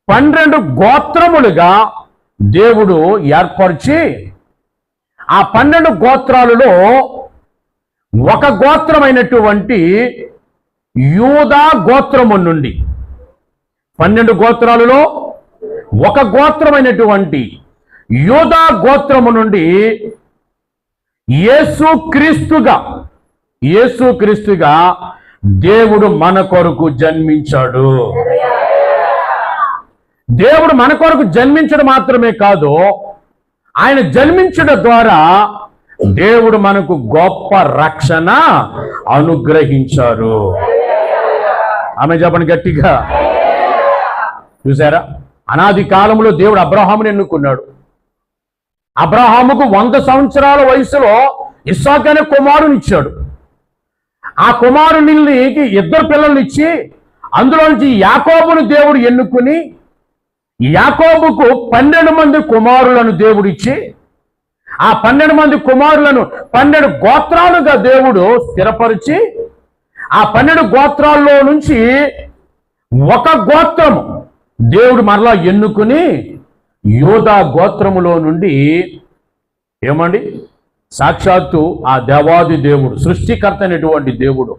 12 గోత్రములుగా దేవుడు ఏర్పరిచి, ఆ 12 గోత్రాలలో ఒక గోత్రమైనటువంటి యూదా గోత్రము నుండి, 12 గోత్రాలలో ఒక గోత్రమైనటువంటి యూదా గోత్రము నుండి యేసుక్రీస్తుగా దేవుడు మన కొరకు జన్మించాడు. దేవుడు మన కొరకు జన్మించడం మాత్రమే కాదు, ఆయన జన్మించడం ద్వారా దేవుడు మనకు గొప్ప రక్షణ అనుగ్రహించారు. ఆమె చెప్పండి గట్టిగా. చూసారా, అనాది కాలంలో దేవుడు అబ్రహాముని ఎన్నుకున్నాడు. అబ్రహాముకు 100 సంవత్సరాల వయసులో ఇస్సాకు అనే కుమారుని ఇచ్చాడు. ఆ కుమారునికి 2 పిల్లల్ని ఇచ్చి, అందులో నుంచి యాకోబును దేవుడు ఎన్నుకుని, యాకోబుకు 12 మంది కుమారులను దేవుడిచ్చి, ఆ 12 మంది కుమారులను 12 గోత్రాలుగా దేవుడు స్థిరపరిచి, ఆ 12 గోత్రాల్లో నుంచి ఒక గోత్రము దేవుడు మరలా ఎన్నుకుని, యూదా గోత్రములో నుండి ఏమండి, సాక్షాత్తు ఆ దేవాది దేవుడు, సృష్టికర్త అయినటువంటి దేవుడు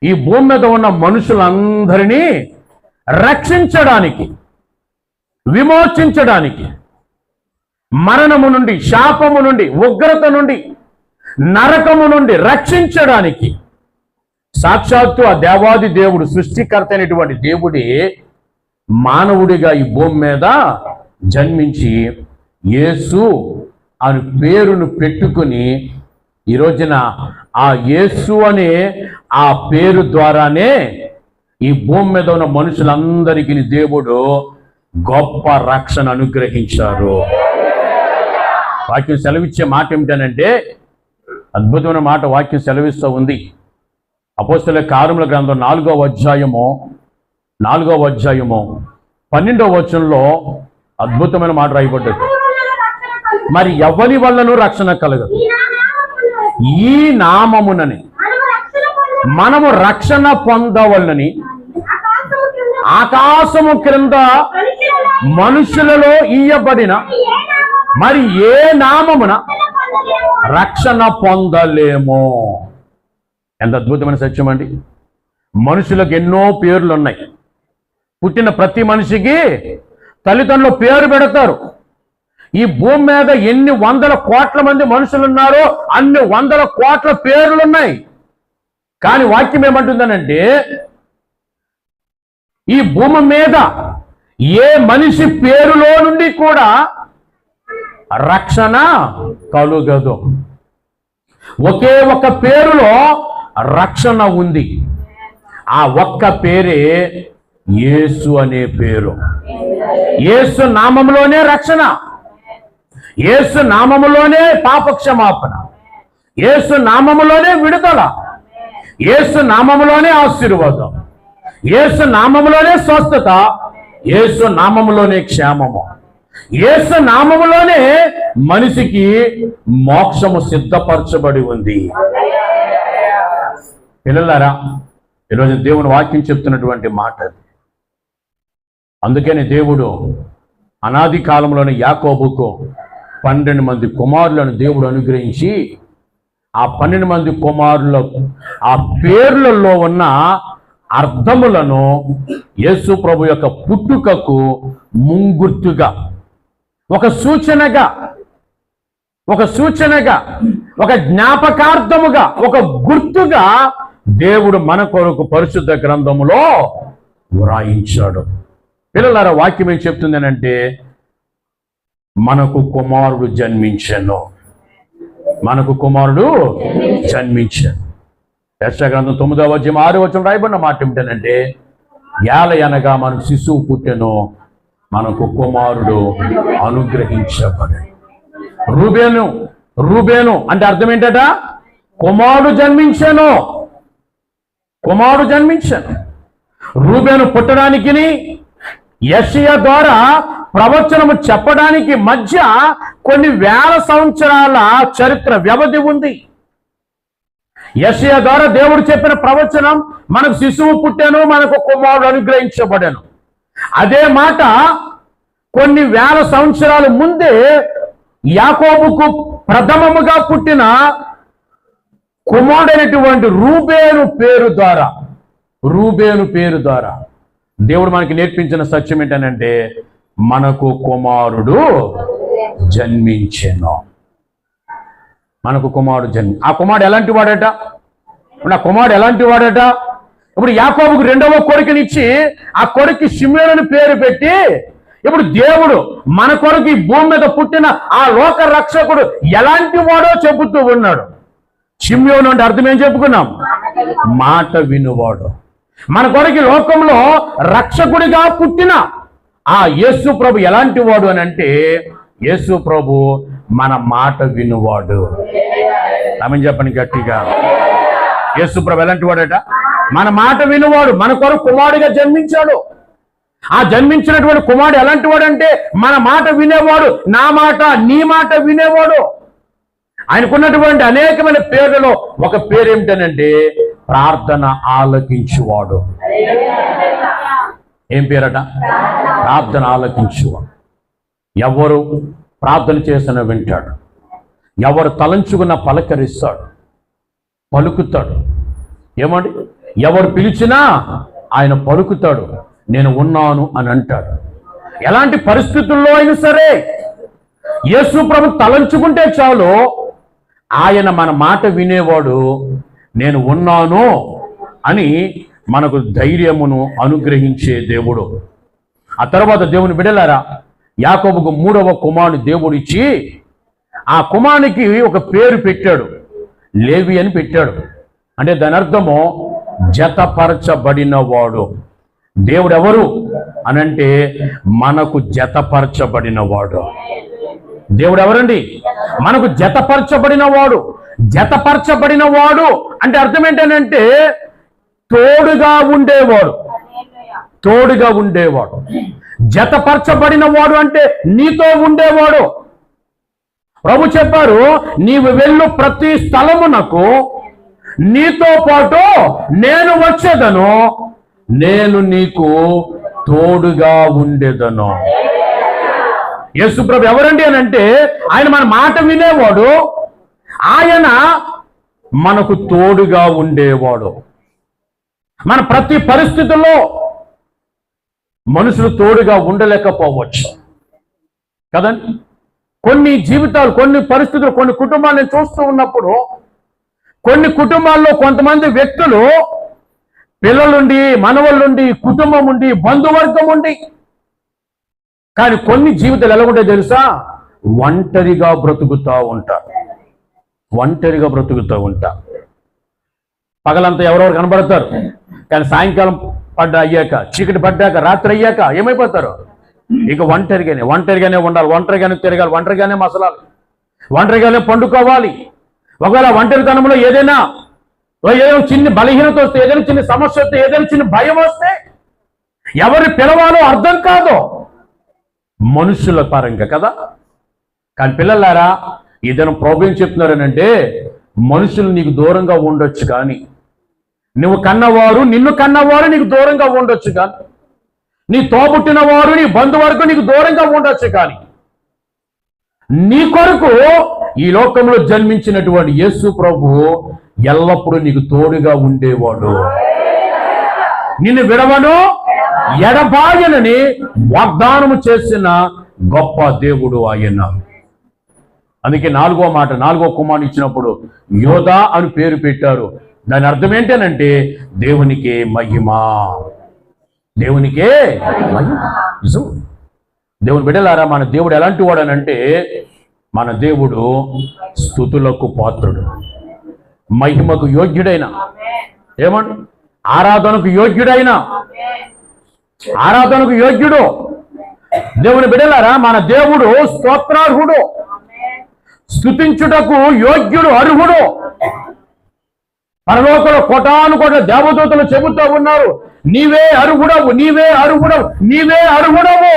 ఈ భూమి మీద ఉన్న మనుషులందరినీ రక్షించడానికి, విమోచించడానికి, మరణము నుండి, శాపము నుండి, ఉగ్రత నుండి, నరకము నుండి రక్షించడానికి సాక్షాత్తు ఆ దేవాది దేవుడు, సృష్టికర్త అయినటువంటి దేవుడే మానవుడిగా ఈ భూమి మీద జన్మించి యేసు అని పేరును పెట్టుకుని, ఈ రోజున ఆ యేసు అనే ఆ పేరు ద్వారానే ఈ భూమి మీద ఉన్న మనుషులందరికీ దేవుడు గొప్ప రక్షణ అనుగ్రహించారు. వాక్యం సెలవిచ్చే మాట ఏమిటనంటే, అద్భుతమైన మాట వాక్యం సెలవిస్తూ ఉంది. అపోస్తలుల కార్యముల గ్రంథం 4వ అధ్యాయము 12వ వచనంలో అద్భుతమైన మాట రాయబడ్డది. మరి ఎవరి వల్లను రక్షణ కలగదు, ఈ నామమునని మనము రక్షణ పొందవలనని ఆకాశము క్రింద మనుషులలో ఇయ్యబడిన మరి ఏ నామమున రక్షణ పొందలేమో. ఎంత అద్భుతమైన సత్యం అండి. మనుషులకు ఎన్నో పేర్లు ఉన్నాయి. పుట్టిన ప్రతి మనిషికి తల్లిదండ్రులు పేరు పెడతారు. ఈ భూమి మీద ఎన్ని 100 కోట్ల మంది మనుషులు ఉన్నారో అన్ని 100 కోట్ల పేర్లు ఉన్నాయి. కానీ వాక్యం ఏమంటుందనంటే, ఈ భూమి మీద ఏ మనిషి పేరులో నుండి కూడా రక్షణ కలుగదు. ఒకే ఒక్క పేరులో రక్షణ ఉంది. ఆ ఒక్క పేరే యేసు అనే పేరు. యేసు నామములోనే రక్షణ, యేసు నామములోనే పాపక్షమాపణ, యేసు నామములోనే విడుదల, యేసు నామములోనే ఆశీర్వాదం, యేసు నామములోనే స్వస్థత, యేసు నామములోనే క్షేమము, యేసు నామములోనే మనిషికి మోక్షము సిద్ధపరచబడి ఉంది. పిల్లలారా, ఈరోజు దేవుని వాక్యం చెప్తున్నటువంటి మాట. అందుకని దేవుడు అనాది కాలంలోని యాకోబుకు 12 మంది కుమారులను దేవుడు అనుగ్రహించి, ఆ 12 మంది కుమారుల ఆ పేర్లలో ఉన్న అర్థములను యేసు ప్రభు యొక్క పుట్టుకకు ముంగుర్తుగా, ఒక సూచనగా, ఒక జ్ఞాపకార్థముగా, ఒక గుర్తుగా దేవుడు మన కొరకు పరిశుద్ధ గ్రంథములో వ్రాయించాడు. పిల్లలారా, వాక్యం ఏం చెప్తుంది అంటే, మనకు కుమారుడు జన్మించెను, మనకు కుమారుడు జన్మించాడు. యెషయా గ్రంథం 9వ అధ్యాయం 6వ వచనం రాయబడిన మాట ఏమిటంటే, యాలయనగా మనకు శిశువు పుట్టెను, మనకు కుమారుడు అనుగ్రహించబడెను. రూబేను అంటే అర్థం ఏంటట? కుమారుడు జన్మించాను. రూబేను పుట్టడానికి, యెషయా ద్వారా ప్రవచనము చెప్పడానికి మధ్య కొన్ని వేల సంవత్సరాల చరిత్ర వ్యవధి ఉంది. యెషయా ద్వారా దేవుడు చెప్పిన ప్రవచనం, మనకు శిశువు పుట్టాను, మనకు కుమారుడు అనుగ్రహించబడాను. అదే మాట కొన్ని వేల సంవత్సరాల ముందే యాకోబుకు ప్రథమముగా పుట్టిన కుమారుడైనటువంటి రూబేను పేరు ద్వారా దేవుడు మనకి నేర్పించిన సత్యం ఏంటంటే, మనకు కుమారుడు జన్మించెను. ఆ కుమారుడు ఎలాంటి వాడట? ఇప్పుడు యాకోబుకు 2వ కొడుకునిచ్చి ఆ కొడుకు షిమ్యోను పేరు పెట్టి, ఇప్పుడు దేవుడు మన కొరకు ఈ భూమి మీద పుట్టిన ఆ లోక రక్షకుడు ఎలాంటి వాడో చెబుతూ ఉన్నాడు. షిమ్యోను అంటే అర్థం ఏం చెప్పుకున్నాం? మాట వినువాడు. మన కొరకు లోకంలో రక్షకుడిగా పుట్టిన ఆ యేసు ప్రభు ఎలాంటి వాడు అని అంటే, యేసు ప్రభు మన మాట వినువాడు. ఆమెను చెప్పండి గట్టిగా. యేసు ప్రభు ఎలాంటి వాడట? మన మాట వినువాడు. మన కొరకు కుమారుడిగా జన్మించాడు. ఆ జన్మించినటువంటి కుమారుడు ఎలాంటి వాడు అంటే, మన మాట వినేవాడు, నా మాట నీ మాట వినేవాడు. ఆయనకున్నటువంటి అనేకమైన పేర్లలో ఒక పేరు ఏమిటనంటే, ప్రార్థన ఆలకించువాడు. ఏం పేరట? ప్రార్థన ఆలకించువాడు. ఎవరు ప్రార్థన చేసిన వింటాడు, ఎవరు తలంచుకున్న పలకరిస్తాడు, పలుకుతాడు. ఏమండి? ఎవరు పిలిచినా ఆయన పలుకుతాడు, నేను ఉన్నాను అని అంటాడు. ఎలాంటి పరిస్థితుల్లో అయినా సరే యేసు ప్రభు తలంచుకుంటే చాలు, ఆయన మన మాట వినేవాడు, నేను ఉన్నాను అని మనకు ధైర్యమును అనుగ్రహించే దేవుడు. ఆ తర్వాత దేవుని బిడ్డలారా, యాకోబుకు 3వ కుమారుని దేవుడిచ్చి ఆ కుమారునికి ఒక పేరు పెట్టాడు, లేవి అని పెట్టాడు. అంటే దాని అర్థము జతపరచబడినవాడు. దేవుడు ఎవరు అనంటే, మనకు జతపరచబడినవాడు. దేవుడు ఎవరండి? మనకు జతపరచబడినవాడు. అంటే అర్థం ఏంటంటే, తోడుగా ఉండేవాడు. జతపరచబడినవాడు అంటే నీతో ఉండేవాడు. ప్రభు చెప్పారు, నీవు వెళ్ళు ప్రతి స్థలమునకు నీతో పాటు నేను వచ్చేదను, నేను నీకు తోడుగా ఉండేదను. యేసు ప్రభు ఎవరండి అని అంటే, ఆయన మన మాట వినేవాడు, ఆయన మనకు తోడుగా ఉండేవాడు. మన ప్రతి పరిస్థితుల్లో మనుషులు తోడుగా ఉండలేకపోవచ్చు కదండి. కొన్ని జీవితాలు, కొన్ని పరిస్థితులు, కొన్ని కుటుంబాలు నేను చూస్తూ ఉన్నప్పుడు, కొన్ని కుటుంబాల్లో కొంతమంది వ్యక్తులు, పిల్లలుండి, మనవళ్ళుండి, కుటుంబం ఉండి, బంధువర్గం ఉండి, కానీ కొన్ని జీవితాలు ఎలా ఉంటాయో తెలుసా? ఒంటరిగా బ్రతుకుతూ ఉంటారు. ఒంటరిగా బ్రతుకుతూ ఉంటా. పగలంతా ఎవరెవరు కనబడతారు, కానీ సాయంకాలం అయ్యాక, చీకటి పడ్డాక, రాత్రి అయ్యాక ఏమైపోతారు? ఇక ఒంటరిగానే ఉండాలి, ఒంటరిగానే తిరగాలి, ఒంటరిగానే మసలాలి, ఒంటరిగానే పండుకోవాలి. ఒకవేళ ఒంటరితనంలో ఏదైనా చిన్న బలహీనత వస్తే, ఏదైనా చిన్న సమస్య వస్తే, ఏదైనా చిన్న భయం వస్తే ఎవరిని పిలవాలో అర్థం కాదు మనుషుల పరంగా కదా. కానీ పిల్లలారా, ఈ దినం ప్రభు ఏం చెప్తున్నారనంటే, మనుషులు నీకు దూరంగా ఉండొచ్చు, కానీ నువ్వు కన్నవారు, నిన్ను కన్నవారు నీకు దూరంగా ఉండొచ్చు, కానీ నీ తోబుట్టిన వారు, నీ బంధువర్గం నీకు దూరంగా ఉండొచ్చు, కానీ నీ కొరకు ఈ లోకంలో జన్మించినటువంటి యేసు ప్రభు ఎల్లప్పుడూ నీకు తోడుగా ఉండేవాడు. నిన్ను విడవను ఎడబాయనని వాగ్దానము చేసిన గొప్ప దేవుడు ఆయన. అందుకే నాలుగో కుమారుని ఇచ్చినప్పుడు యోధా అని పేరు పెట్టారు. దాని అర్థం ఏంటనంటే దేవునికే మహిమ, దేవునికే మహిమ. నిజం. దేవుని బిడ్డలారా, మన దేవుడు ఎలాంటి వాడనంటే, మన దేవుడు స్తుతులకు పాత్రుడు, మహిమకు యోగ్యుడైన, ఏమండి, ఆరాధనకు యోగ్యుడు. దేవుని బిడ్డలారా, మన దేవుడు స్తోత్రార్హుడు, స్తుతించుటకు యోగ్యుడు, అర్హుడు. పరలోకంలో కోటాను కోట్ల దేవదూతలు చెబుతూ ఉన్నారు, నీవే అర్హుడవు, నీవే అర్హుడవు, నీవే అర్హుడవు.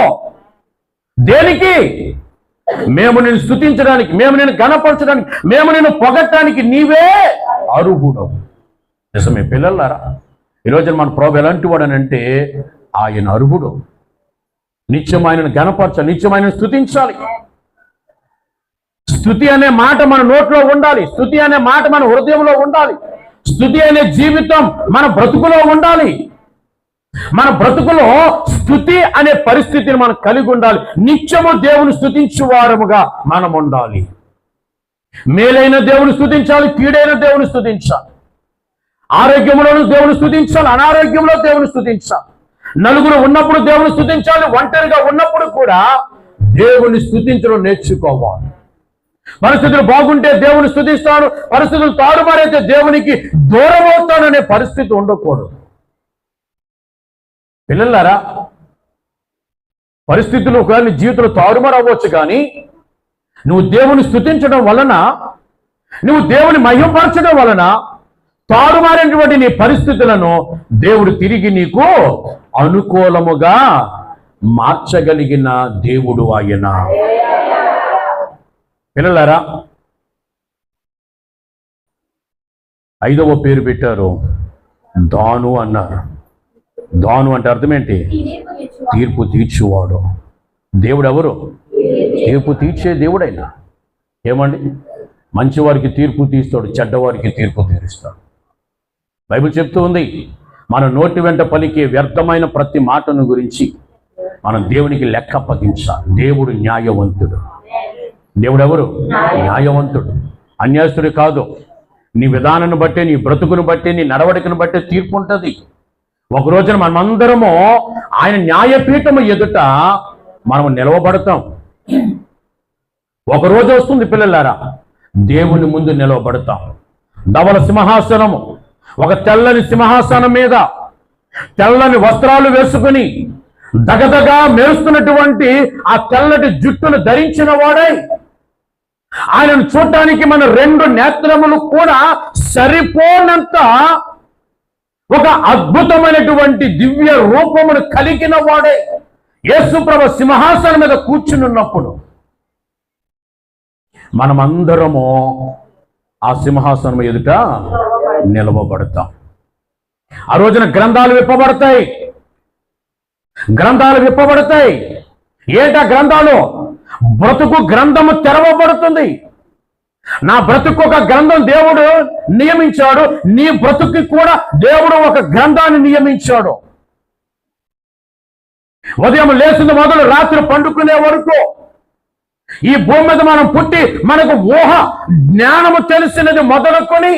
దేనికి? మేము నిన్ను స్తుతించడానికి, మేము నిన్ను ఘనపరచడానికి, మేము నిన్ను పొగట్టడానికి నీవే అర్హుడవు. నిజమే పిల్లలారా, ఈరోజు మన ప్రభు ఎలాంటి వాడనంటే ఆయన అర్హుడు. నిత్యం ఆయనను ఘనపరచాలి, నిత్యం ఆయనను స్తుతించాలి. స్తుతి అనే మాట మన నోట్లో ఉండాలి, స్తుతి అనే మాట మన హృదయంలో ఉండాలి, స్తుతి అనే జీవితం మన బ్రతుకులో ఉండాలి. మన బ్రతుకులో స్తుతి అనే పరిస్థితిని మనం కలిగి ఉండాలి. నిత్యము దేవుని స్తుతించు వారముగా మనం ఉండాలి. మేలైన దేవుని స్తుతించాలి, కీడైన దేవుని స్తుతించాలి. ఆరోగ్యంలోనూ దేవుని స్తుతించాలి, అనారోగ్యంలో దేవుని స్తుతించాలి. నలుగురు ఉన్నప్పుడు దేవుని స్తుతించాలి, ఒంటరిగా ఉన్నప్పుడు కూడా దేవుని స్తుతించడం నేర్చుకోవాలి. పరిస్థితులు బాగుంటే దేవుని స్తుతిస్తాను, పరిస్థితులు తారుమారైతే దేవునికి దూరం అవుతాననే పరిస్థితి ఉండకూడదు. పిల్లలారా, పరిస్థితులు ఒకవేళ నీ జీవితంలో తారుమారు అవ్వచ్చు, కానీ నువ్వు దేవుని స్తుతించడం వలన, నువ్వు దేవుని మహిమపరచడం వలన తారుమారైనటువంటి నీ పరిస్థితులను దేవుడు తిరిగి నీకు అనుకూలముగా మార్చగలిగిన దేవుడు ఆయన. పిల్లలారా, 5వ పేరు పెట్టారు, దాను అన్నారు. దాను అంటే అర్థం ఏంటి? తీర్పు తీర్చువాడు. దేవుడు ఎవరు? తీర్పు తీర్చే దేవుడైనా. ఏమండి, మంచివారికి తీర్పు తీస్తాడు, చెడ్డవారికి తీర్పు తీరుస్తాడు. బైబిల్ చెప్తూ ఉంది, మన నోటి వెంట పలికే వ్యర్థమైన ప్రతి మాటను గురించి మనం దేవునికి లెక్క అప్పగించాలి. దేవుడు న్యాయవంతుడు. దేవుడు ఎవరు? న్యాయవంతుడు, అన్యాయస్తుడు కాదు. నీ విధానాన్ని బట్టి, నీ బ్రతుకును బట్టి, నీ నడవడికను బట్టి తీర్పు ఉంటుంది. ఒక రోజున మనమందరము ఆయన న్యాయపీఠము ఎదుట మనం నిలవబడతాం. ఒక రోజు వస్తుంది పిల్లలారా, దేవుని ముందు నిలవబడతాం. ధవల సింహాసనము, ఒక తెల్లని సింహాసనం మీద తెల్లని వస్త్రాలు వేసుకుని దగదగా మెరుస్తున్నటువంటి ఆ తెల్లటి జుట్టును ధరించిన వాడై, ఆయనను చూడటానికి మన 2 నేత్రములు కూడా సరిపోనంత ఒక అద్భుతమైనటువంటి దివ్య రూపమును కలిగిన వాడే యేసుప్రభు సింహాసనం మీద కూర్చుని ఉన్నప్పుడు మనమందరము ఆ సింహాసనం ఎదుట నిలవబడతాం. ఆ రోజున గ్రంథాలు విప్పబడతాయి. ఏంటా గ్రంథాలు? బ్రతుకు గ్రంథము తెరవబడుతుంది. నా బ్రతుకు ఒక గ్రంథం దేవుడు నియమించాడు, నీ బ్రతుకు కూడా దేవుడు ఒక గ్రంథాన్ని నియమించాడు. ఉదయం లేచిన మొదలు రాత్రి పండుకునే వరకు ఈ భూమి మీద మనం పుట్టి మనకు ఊహ జ్ఞానము తెలిసినది మొదలుకొని,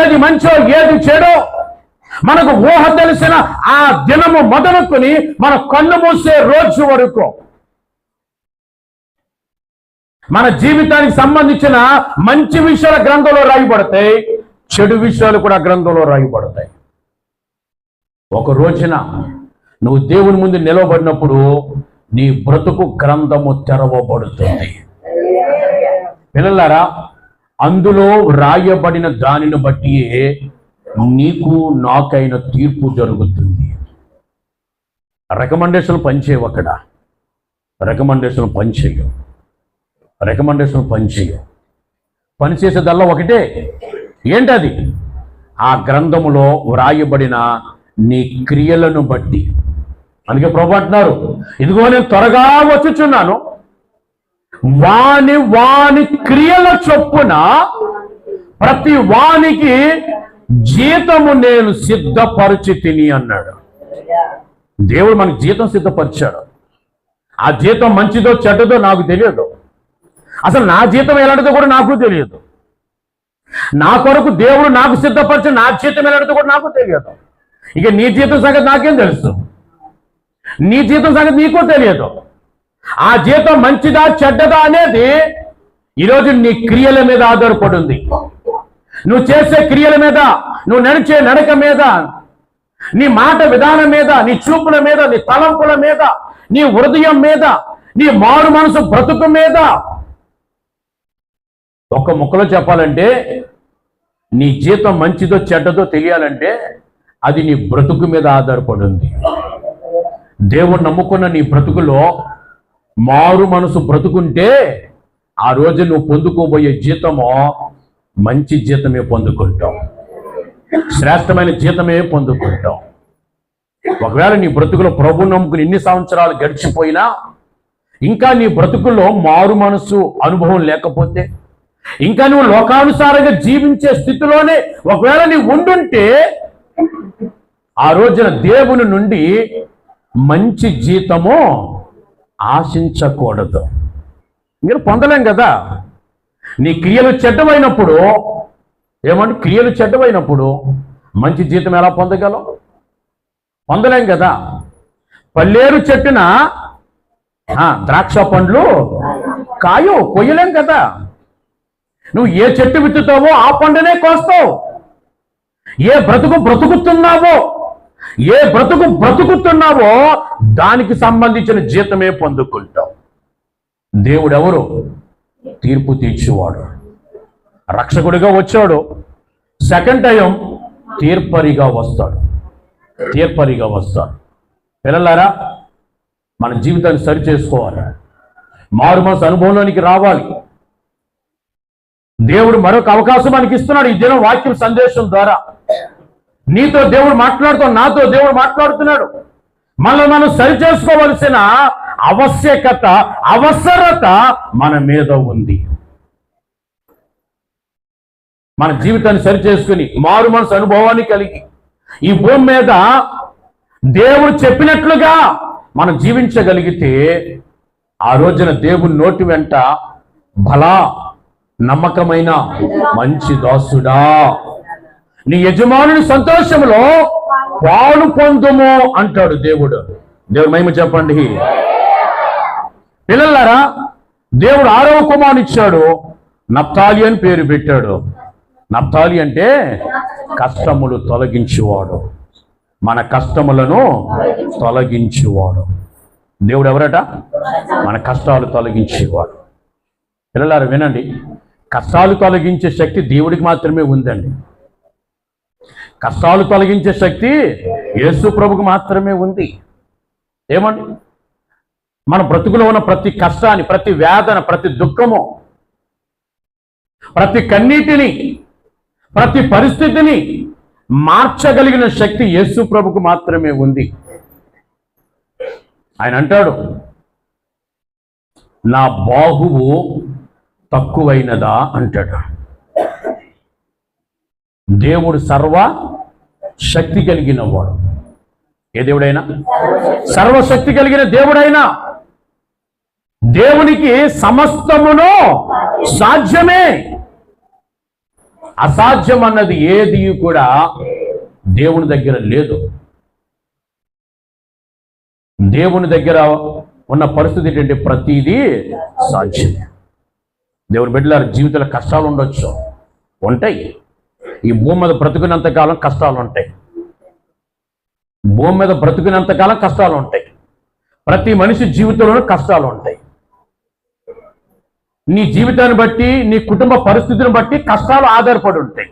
ఏది మంచో ఏది చెడో మనకు ఊహ తెలిసిన ఆ దినము మొదలుకొని మన కన్ను మూసే రోజు వరకు మన జీవితానికి సంబంధించిన మంచి విషయాల గ్రంథంలో రాయబడతాయి, చెడు విషయాలు కూడా గ్రంథంలో రాయబడతాయి. ఒక రోజున నువ్వు దేవుని ముందు నిలవబడినప్పుడు నీ బ్రతుకు గ్రంథము తెరవబడుతుంది. పిల్లలారా, అందులో రాయబడిన దానిని బట్టి నీకు నాకైన తీర్పు జరుగుతుంది. రికమెండేషన్ పనిచేయవు. అక్కడ రికమెండేషన్ పనిచేయవు. పనిచేసేదల్లా ఒకటే, ఏంటది? ఆ గ్రంథములో వ్రాయబడిన నీ క్రియలను బట్టి. అందుకే ప్రభువు అంటున్నారు, ఇదిగో నేను త్వరగా వచ్చుచున్నాను, వాని క్రియల చొప్పున ప్రతి వానికి జీతము నేను సిద్ధపరిచి తిని అన్నాడు. దేవుడు మనకి జీతం సిద్ధపరిచాడు. ఆ జీతం మంచిదో చెడ్డదో నాకు తెలియదు. అసలు నా జీతం ఎలాంటిదో కూడా నాకు తెలియదు. నా కొరకు దేవుడు నాకు సిద్ధపరిచిన నా జీతం ఎలాంటిదో కూడా నాకు తెలియదు. ఇక నీ జీతం సంగతి నాకేం తెలుసు? నీ జీతం సంగతి నీకు తెలియదు. ఆ జీతం మంచిదా చెడ్డదా అనేది ఈరోజు నీ క్రియల మీద ఆధారపడి ఉంది. నువ్వు చేసే క్రియల మీద, నువ్వు నడిచే నడక మీద, నీ మాట విధానం మీద, నీ చూపుల మీద, నీ తలంపుల మీద, నీ హృదయం మీద, నీ మారు మనసు బ్రతుకు మీద. ఒక్క ముక్కలో చెప్పాలంటే, నీ జీతం మంచిదో చెడ్డదో తెలియాలంటే అది నీ బ్రతుకు మీద ఆధారపడి ఉంది. దేవుడు నమ్ముకున్న నీ బ్రతుకులో మారు మనసు బ్రతుకుంటే ఆ రోజు నువ్వు పొందుకోబోయే జీతమో మంచి జీతమే పొందుకుంటావు, శ్రేష్టమైన జీతమే పొందుకుంటావు. ఒకవేళ నీ బ్రతుకులో ప్రభు నమ్ముకుని ఎన్ని సంవత్సరాలు గడిచిపోయినా ఇంకా నీ బ్రతుకుల్లో మారు మనసు అనుభవం లేకపోతే, ఇంకా నువ్వు లోకానుసారంగా జీవించే స్థితిలోనే ఒకవేళ నీవు ఉండుంటే ఆ రోజున దేవుని నుండి మంచి జీతము ఆశించకూడదు. మీరు పొందలేం కదా. నీ క్రియలు చెడ్డమైనప్పుడు, క్రియలు చెడ్డమైనప్పుడు మంచి జీతం ఎలా పొందగలం? పొందలేం కదా. పల్లేరు చెట్టున ద్రాక్ష పండ్లు కాయో కొయ్యలేం కదా. నువ్వు ఏ చెట్టు విత్తుతావో ఆ పండునే కోస్తావు. ఏ బ్రతుకుతున్నావో దానికి సంబంధించిన జీతమే పొందుకుంటావు. దేవుడు ఎవరు? తీర్పు తీర్చేవాడు. రక్షకుడిగా వచ్చాడు, సెకండ్ టైం తీర్పరిగా వస్తాడు. పిల్లలారా, మన జీవితాన్ని సరి చేసుకోవాలి, మారు మనసు అనుభవంలోనికి రావాలి. దేవుడు మరొక అవకాశం మనకి ఇస్తున్నాడు ఈ దినం వాక్యం సందేశం ద్వారా. నీతో దేవుడు మాట్లాడుతూ, నాతో దేవుడు మాట్లాడుతున్నాడు. మనం సరి చేసుకోవలసిన అవసరత మన మీద ఉంది. మన జీవితాన్ని సరి చేసుకుని మారు మనసు అనుభవాన్ని కలిగి ఈ భూమి మీద దేవుడు చెప్పినట్లుగా మనం జీవించగలిగితే ఆ రోజున దేవుని నోటి వెంట భలా నమ్మకమైన మంచి దాసుడా, నీ యజమానుని సంతోషంలో పాలు పొందుము అంటాడు దేవుడు. దేవుడు మహిమ చెప్పండి. పిల్లలారా, దేవుడు 6వ కుమారుని ఇచ్చాడు, నప్తాలి అని పేరు పెట్టాడు. నప్తాలి అంటే కష్టములు తొలగించేవాడు, మన కష్టములను తొలగించేవాడు. దేవుడు ఎవరట? మన కష్టాలు తొలగించేవాడు. పిల్లలారా వినండి, కష్టాలు తొలగించే శక్తి దేవుడికి మాత్రమే ఉందండి. కష్టాలు తొలగించే శక్తి యేసు ప్రభుకు మాత్రమే ఉంది. ఏమండి, మన బ్రతుకులో ఉన్న ప్రతి కష్టాన్ని, ప్రతి వేదన, ప్రతి దుఃఖము, ప్రతి కన్నీటిని, ప్రతి పరిస్థితిని మార్చగలిగిన శక్తి యేసు ప్రభుకు మాత్రమే ఉంది. ఆయన అంటాడు, నా బాహువు తక్కువైనదా అంటాడు. దేవుడు సర్వ శక్తి కలిగిన వాడు. ఏ దేవుడైనా సర్వశక్తి కలిగిన దేవుడైనా దేవునికి సమస్తమును సాధ్యమే. అసాధ్యం అన్నది ఏది కూడా దేవుని దగ్గర లేదు. దేవుని దగ్గర ఉన్న పరిస్థితి ఏంటంటే ప్రతిదీ సాధ్యమే. దేవుని బిడ్డలారా, జీవితంలో కష్టాలు ఉండొచ్చు, ఉంటాయి. ఈ భూమి మీద బ్రతుకున్నంతకాలం కష్టాలు ఉంటాయి. భూమి మీద బ్రతుకున్నంతకాలం కష్టాలు ఉంటాయి. ప్రతి మనిషి జీవితంలోనూ కష్టాలు ఉంటాయి. నీ జీవితాన్ని బట్టి, నీ కుటుంబ పరిస్థితిని బట్టి కష్టాలు ఆధారపడి ఉంటాయి.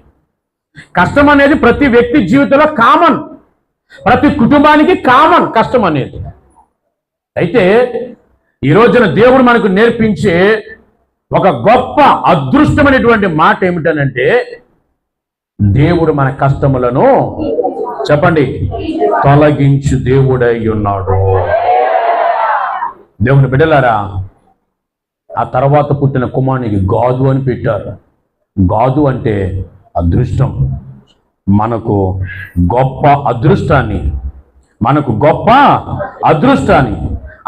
కష్టం అనేది ప్రతి వ్యక్తి జీవితంలో కామన్, ప్రతి కుటుంబానికి కామన్ కష్టం అనేది. అయితే ఈ రోజున దేవుడు మనకు నేర్పించే ఒక గొప్ప అదృష్టమైనటువంటి మాట ఏమిటనంటే, దేవుడు మన కష్టములను చెప్పండి తొలగించు దేవుడై ఉన్నాడు. దేవుని బిడ్డలారా, ఆ తర్వాత పుట్టిన కుమారునికి గాదు అని పెట్టారు. గాదు అంటే అదృష్టం. మనకు గొప్ప అదృష్టాన్ని,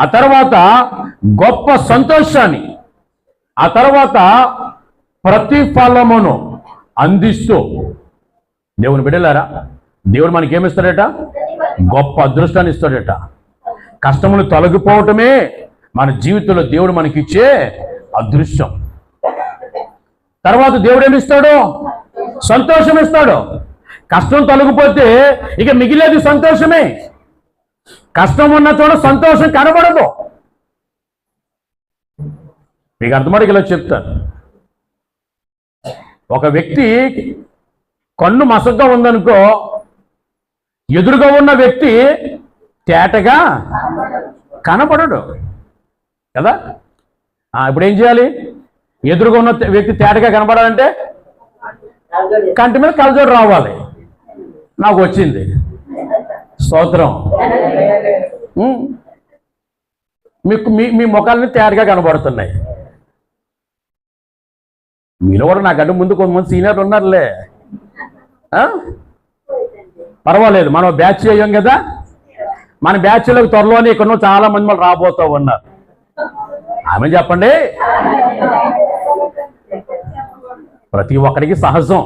ఆ తర్వాత గొప్ప సంతోషాన్ని, ఆ తర్వాత ప్రతిఫలమును అందిస్తూ, దేవుని బిడ్డలారా, దేవుడు మనకేమిస్తాడట? గొప్ప అదృష్టాన్ని ఇస్తాడట. కష్టములు తొలగిపోవటమే మన జీవితంలో దేవుడు మనకిచ్చే అదృష్టం. తర్వాత దేవుడు ఏమిస్తాడు? సంతోషం ఇస్తాడు. కష్టం తొలగిపోతే ఇక మిగిలేది సంతోషమే. కష్టం ఉన్న చోట సంతోషం కనబడదు. మీకు అర్థమడికి ఇలా చెప్తాను. ఒక వ్యక్తి కన్ను మసగ్గా ఉందనుకో, ఎదురుగా ఉన్న వ్యక్తి తేటగా కనపడడు కదా. ఇప్పుడు ఏం చేయాలి? ఎదురుగా ఉన్న వ్యక్తి తేటగా కనపడాలంటే కంటి మీద కలజోడు రావాలి. నాకు వచ్చింది, స్తోత్రం. మీకు మీ ముఖాలని తేటగా కనబడుతున్నాయి. మీలో కూడా నాకంటే ముందు కొంతమంది సీనియర్లు ఉన్నారులే. పర్వాలేదు, మనం బ్యాచ్ అయ్యాం కదా. మన బ్యాచ్లకు త్వరలోనే ఇక్కడ చాలా మంది వాళ్ళు రాబోతూ ఉన్నారు. ఆమె చెప్పండి. ప్రతి ఒక్కరికి సహజం,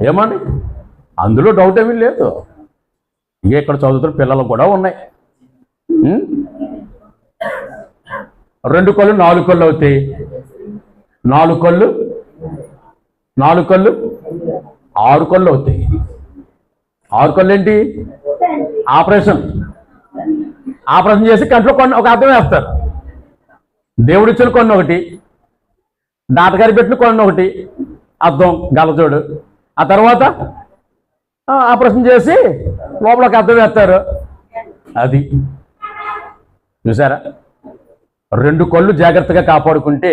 ఏమండి, అందులో డౌట్ ఏమీ లేదు. ఇంకా ఇక్కడ చదువుతున్న పిల్లలు కూడా ఉన్నాయి. 2 కళ్ళు 4 కళ్ళు అవుతాయి. 4 కళ్ళు 6 కళ్ళు అవుతాయి. 6 కళ్ళు ఏంటి? ఆపరేషన్ చేసి కంట్లో ఒక అర్థం వేస్తారు. దేవుడిచ్చిన కొన్ని ఒకటి, డాక్టర్ పెట్టిన కొన్ని ఒకటి అర్థం గలచోడు. ఆ తర్వాత ఆపరేషన్ చేసి లోపల ఒక అర్థం వేస్తారు. అది చూసారా? 2 కళ్ళు జాగ్రత్తగా కాపాడుకుంటే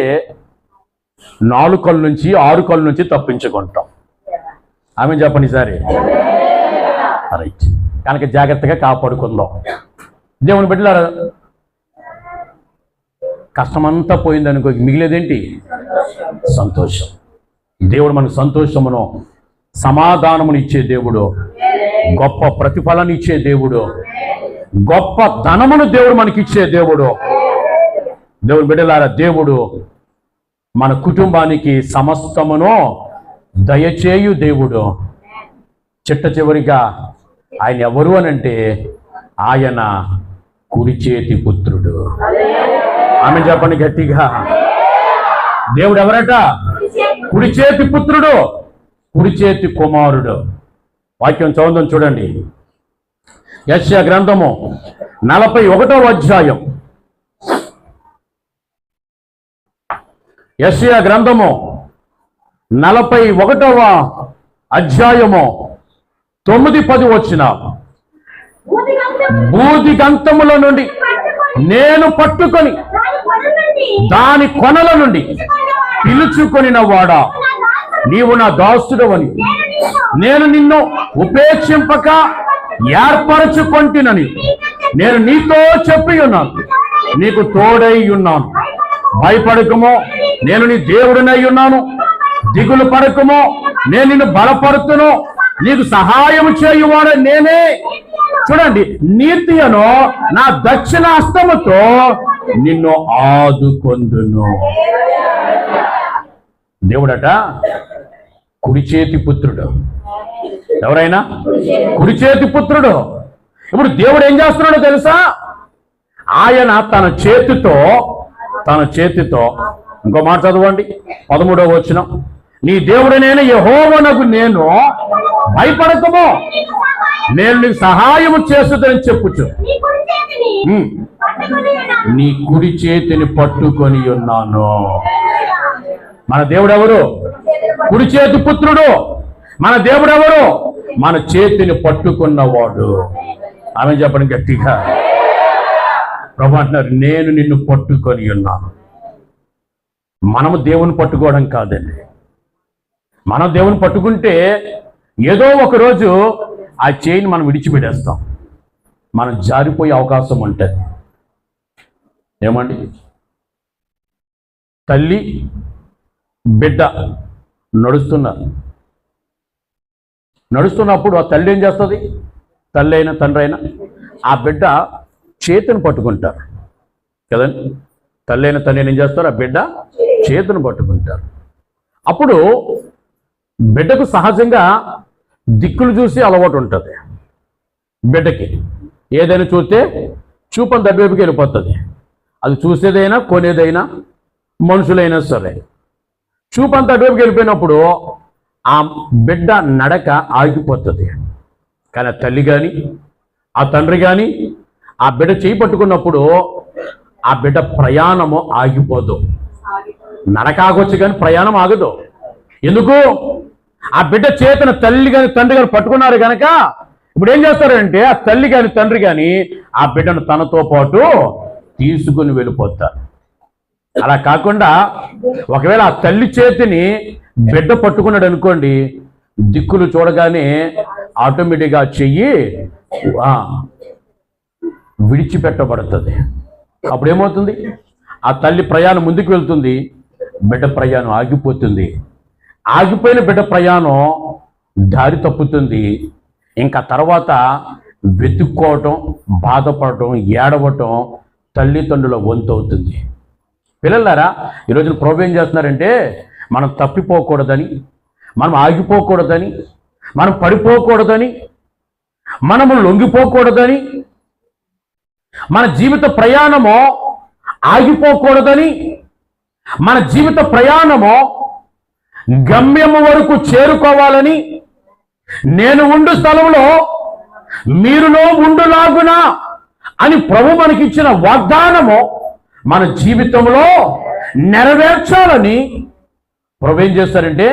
4 కళ్ళు నుంచి 6 కళ్ళు నుంచి తప్పించుకుంటాం. ఆమె చెప్పండి సరే. రైట్, కనుక జాగ్రత్తగా కాపాడుకుందాం. దేవుని బిడ్డలారా, కష్టమంతా పోయిందనుకో, మిగిలేదేంటి? సంతోషం. దేవుడు మనకు సంతోషమును, సమాధానమును ఇచ్చే దేవుడు, గొప్ప ప్రతిఫలాన్ని ఇచ్చే దేవుడు, గొప్ప ధనమును దేవుడు మనకిచ్చే దేవుడు. దేవుని బిడ్డలారా, దేవుడు మన కుటుంబానికి సమస్తమును దయచేయు దేవుడు. చిట్ట చివరిగా ఆయన ఎవరు అనంటే, ఆయన కుడి చేతి పుత్రుడు. ఆమె చెప్పండి గట్టిగా. దేవుడు ఎవరట? కుడి చేతి పుత్రుడు, కుడి చేతి కుమారుడు. వాక్యం చదువుదాం చూడండి. యెషయా గ్రంథము 41వ అధ్యాయం. యెషయా గ్రంథము 41వ అధ్యాయము 9-10 వచ్చిన. భూదిగంతముల నుండి నేను పట్టుకొని దాని కొనల నుండి పిలుచుకొనిన వాడా, నీవు నా దాసుడవని నేను నిన్ను ఉపేక్షింపక ఏర్పరచుకొంటినని నేను నీతో చెప్పి ఉన్నాను. నీకు తోడై ఉన్నాను. భయపడకుమో, నేను నీ దేవుడినై ఉన్నాను. దిగులు పడకుమో, నేను నిన్ను బలపడుతును. నీకు సహాయం చేయువాడు నేనే. చూడండి, నీతియను నా దక్షిణ హస్తముతో నిన్ను ఆదుకొందును. దేవుడట కుడి చేతి పుత్రుడు. ఎవరైనా కుడి చేతి పుత్రుడు. ఇప్పుడు దేవుడు ఏం చేస్తున్నాడో తెలుసా? ఆయన తన చేతితో ఇంకో మాట చదవండి, 13వ వచనం. నీ దేవుడనైన యెహోవానగు నేను భయపడకము, నేను నీకు సహాయము చేస్తుందని చెప్పుచు నీ కుడి చేతిని పట్టుకొని ఉన్నాను. మన దేవుడు ఎవరు? కుడి చేతి పుత్రుడు. మన దేవుడు ఎవరు? మన చేతిని పట్టుకున్నవాడు. ఆమె చెప్పడం గట్టిగా. ప్రభు అంటున్నారు, నేను నిన్ను పట్టుకొని ఉన్నాను. మనము దేవుని పట్టుకోవడం కాదండి. మనం దేవుని పట్టుకుంటే ఏదో ఒక రోజు ఆ చేయిని మనం విడిచిపెట్టేస్తాం, మనం జారిపోయే అవకాశం ఉంటుంది. ఏమండి, తల్లి బిడ్డ నడుస్తున్నప్పుడు ఆ తల్లి ఏం చేస్తుంది? తల్లి అయినా తండ్రి అయినా ఆ బిడ్డ చేతిని పట్టుకుంటారు కదండి. తల్లి అయినా తండ్రి ఏం చేస్తారు? ఆ బిడ్డ చేతిని పట్టుకుంటారు. అప్పుడు బిడ్డకు సహజంగా దిక్కులు చూసి అలవాటు ఉంటుంది. బిడ్డకి ఏదైనా చూస్తే చూపని దడ్వైపుకి వెళ్ళిపోతుంది. అది చూసేదైనా కొనేదైనా మనుషులైనా సరే. చూపంత అటువైపుకి వెళ్ళిపోయినప్పుడు ఆ బిడ్డ నడక ఆగిపోతుంది. కానీ ఆ తల్లి కానీ ఆ తండ్రి కానీ ఆ బిడ్డ చేయి పట్టుకున్నప్పుడు ఆ బిడ్డ ప్రయాణము ఆగిపోదు. నడక ఆగొచ్చు కానీ ప్రయాణం ఆగదు. ఎందుకు? ఆ బిడ్డ చేతన తల్లి కానీ తండ్రి కానీ పట్టుకున్నారు కనుక ఇప్పుడు ఏం చేస్తారంటే ఆ తల్లి కానీ తండ్రి కానీ ఆ బిడ్డను తనతో పాటు తీసుకుని వెళ్ళిపోతారు. అలా కాకుండా ఒకవేళ ఆ తల్లి చేతిని బిడ్డ పట్టుకున్నాడు అనుకోండి, దిక్కులు చూడగానే ఆటోమేటిక్గా చెయ్యి విడిచిపెట్టబడుతుంది. అప్పుడేమవుతుంది? ఆ తల్లి ప్రయాణం ముందుకు వెళ్తుంది, బిడ్డ ప్రయాణం ఆగిపోతుంది. ఆగిపోయిన బిడ్డ ప్రయాణం దారి తప్పుతుంది. ఇంకా తర్వాత వెతుక్కోవటం, బాధపడటం, ఏడవటం తల్లిదండ్రుల వంతు అవుతుంది. పిల్లలారా, ఈరోజు ప్రభు ఏం చేస్తున్నారంటే మనం తప్పిపోకూడదని, మనం ఆగిపోకూడదని, మనం పడిపోకూడదని, మనము లొంగిపోకూడదని, మన జీవిత ప్రయాణము ఆగిపోకూడదని, మన జీవిత ప్రయాణము గమ్యము వరకు చేరుకోవాలని, నేను ఉండు స్థలంలో మీరులో ఉండులాగునా అని ప్రభు మనకిచ్చిన వాగ్దానము మన జీవితంలో నెరవేర్చాలని ప్రభు ఏం చేస్తారంటే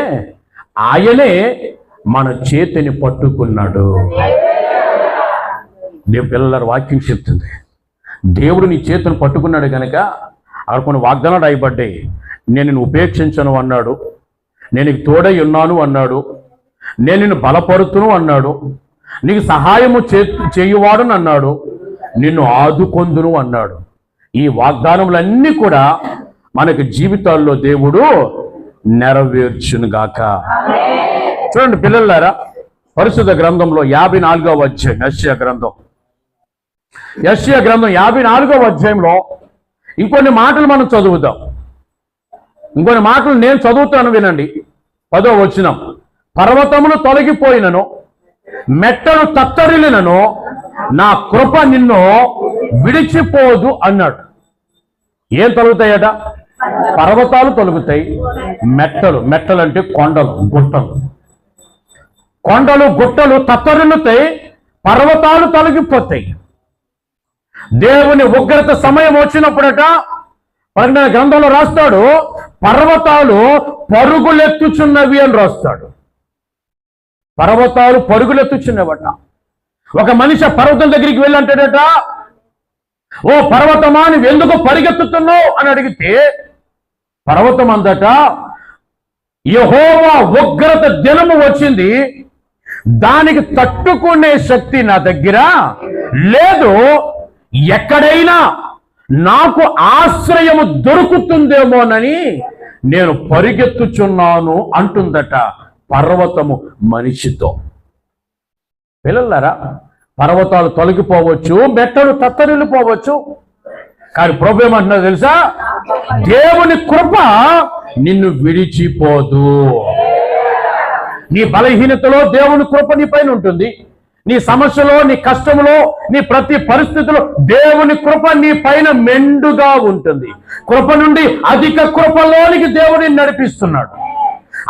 ఆయనే మన చేతిని పట్టుకున్నాడు. పిల్లల వాక్యం చెప్తుంది, దేవుడు నీ చేతిని పట్టుకున్నాడు కనుక అక్కడ కొన్ని వాగ్దానాలు రాయబడ్డాయి. నేను నిన్ను ఉపేక్షించను అన్నాడు, నేను నీకు తోడై ఉన్నాను అన్నాడు, నేను నిన్ను బలపరుతును అన్నాడు, నీకు సహాయము చేయువాడును అన్నాడు, నిన్ను ఆదుకొందును అన్నాడు. ఈ వాగ్దానములన్నీ కూడా మనకి జీవితాల్లో దేవుడు నెరవేర్చునుగాక. చూడండి పిల్లలారా, పరిశుద్ధ గ్రంథంలో 54వ అధ్యాయం, యెషయా గ్రంథం 54వ అధ్యాయంలో ఇంకొన్ని మాటలు మనం చదువుదాం. ఇంకొన్ని మాటలు నేను చదువుతాను, వినండి. 10వ వచనం, పర్వతములు తొలగిపోయినను మెట్టలు తత్తరిలినను నా కృప నిన్ను విడిచిపోదు అన్నాడు. ఏం తొలుగుతాయట? పర్వతాలు తొలుగుతాయి, మెట్టలు అంటే కొండలు గుట్టలు తత్తరిల్లుతాయి, పర్వతాలు తొలగిపోతాయి. దేవుని ఉగ్రత సమయం వచ్చినప్పుడట ప్రకటన గ్రంథంలో రాస్తాడు, పర్వతాలు పరుగులెత్తుచున్నవి అని రాస్తాడు. పర్వతాలు పరుగులెత్తుచున్నవట. ఒక మనిషి పర్వతం దగ్గరికి వెళ్ళి అంటాడట, ఓ పర్వతమా నువ్వు ఎందుకు పరిగెత్తుతున్నావు అని అడిగితే పర్వతం అందట, యెహోవా ఉగ్రత దినము వచ్చింది, దానికి తట్టుకునే శక్తి నా దగ్గర లేదు, ఎక్కడైనా నాకు ఆశ్రయము దొరుకుతుందేమోనని నేను పరిగెత్తుచున్నాను అంటుందట పర్వతము మనిషితో. పిల్లలారా, పర్వతాలు తొలగిపోవచ్చు, మెట్టలు తత్తరిల్లిపోవచ్చు, కానీ ప్రభు ఏమంటున్నా తెలుసా? దేవుని కృప నిన్ను విడిచిపోదు. నీ బలహీనతలో దేవుని కృప నీ పైన ఉంటుంది, నీ సమస్యలో, నీ కష్టంలో, నీ ప్రతి పరిస్థితిలో దేవుని కృప నీ పైన మెండుగా ఉంటుంది. కృప నుండి అధిక కృపలోనికి దేవుడిని నడిపిస్తున్నాడు.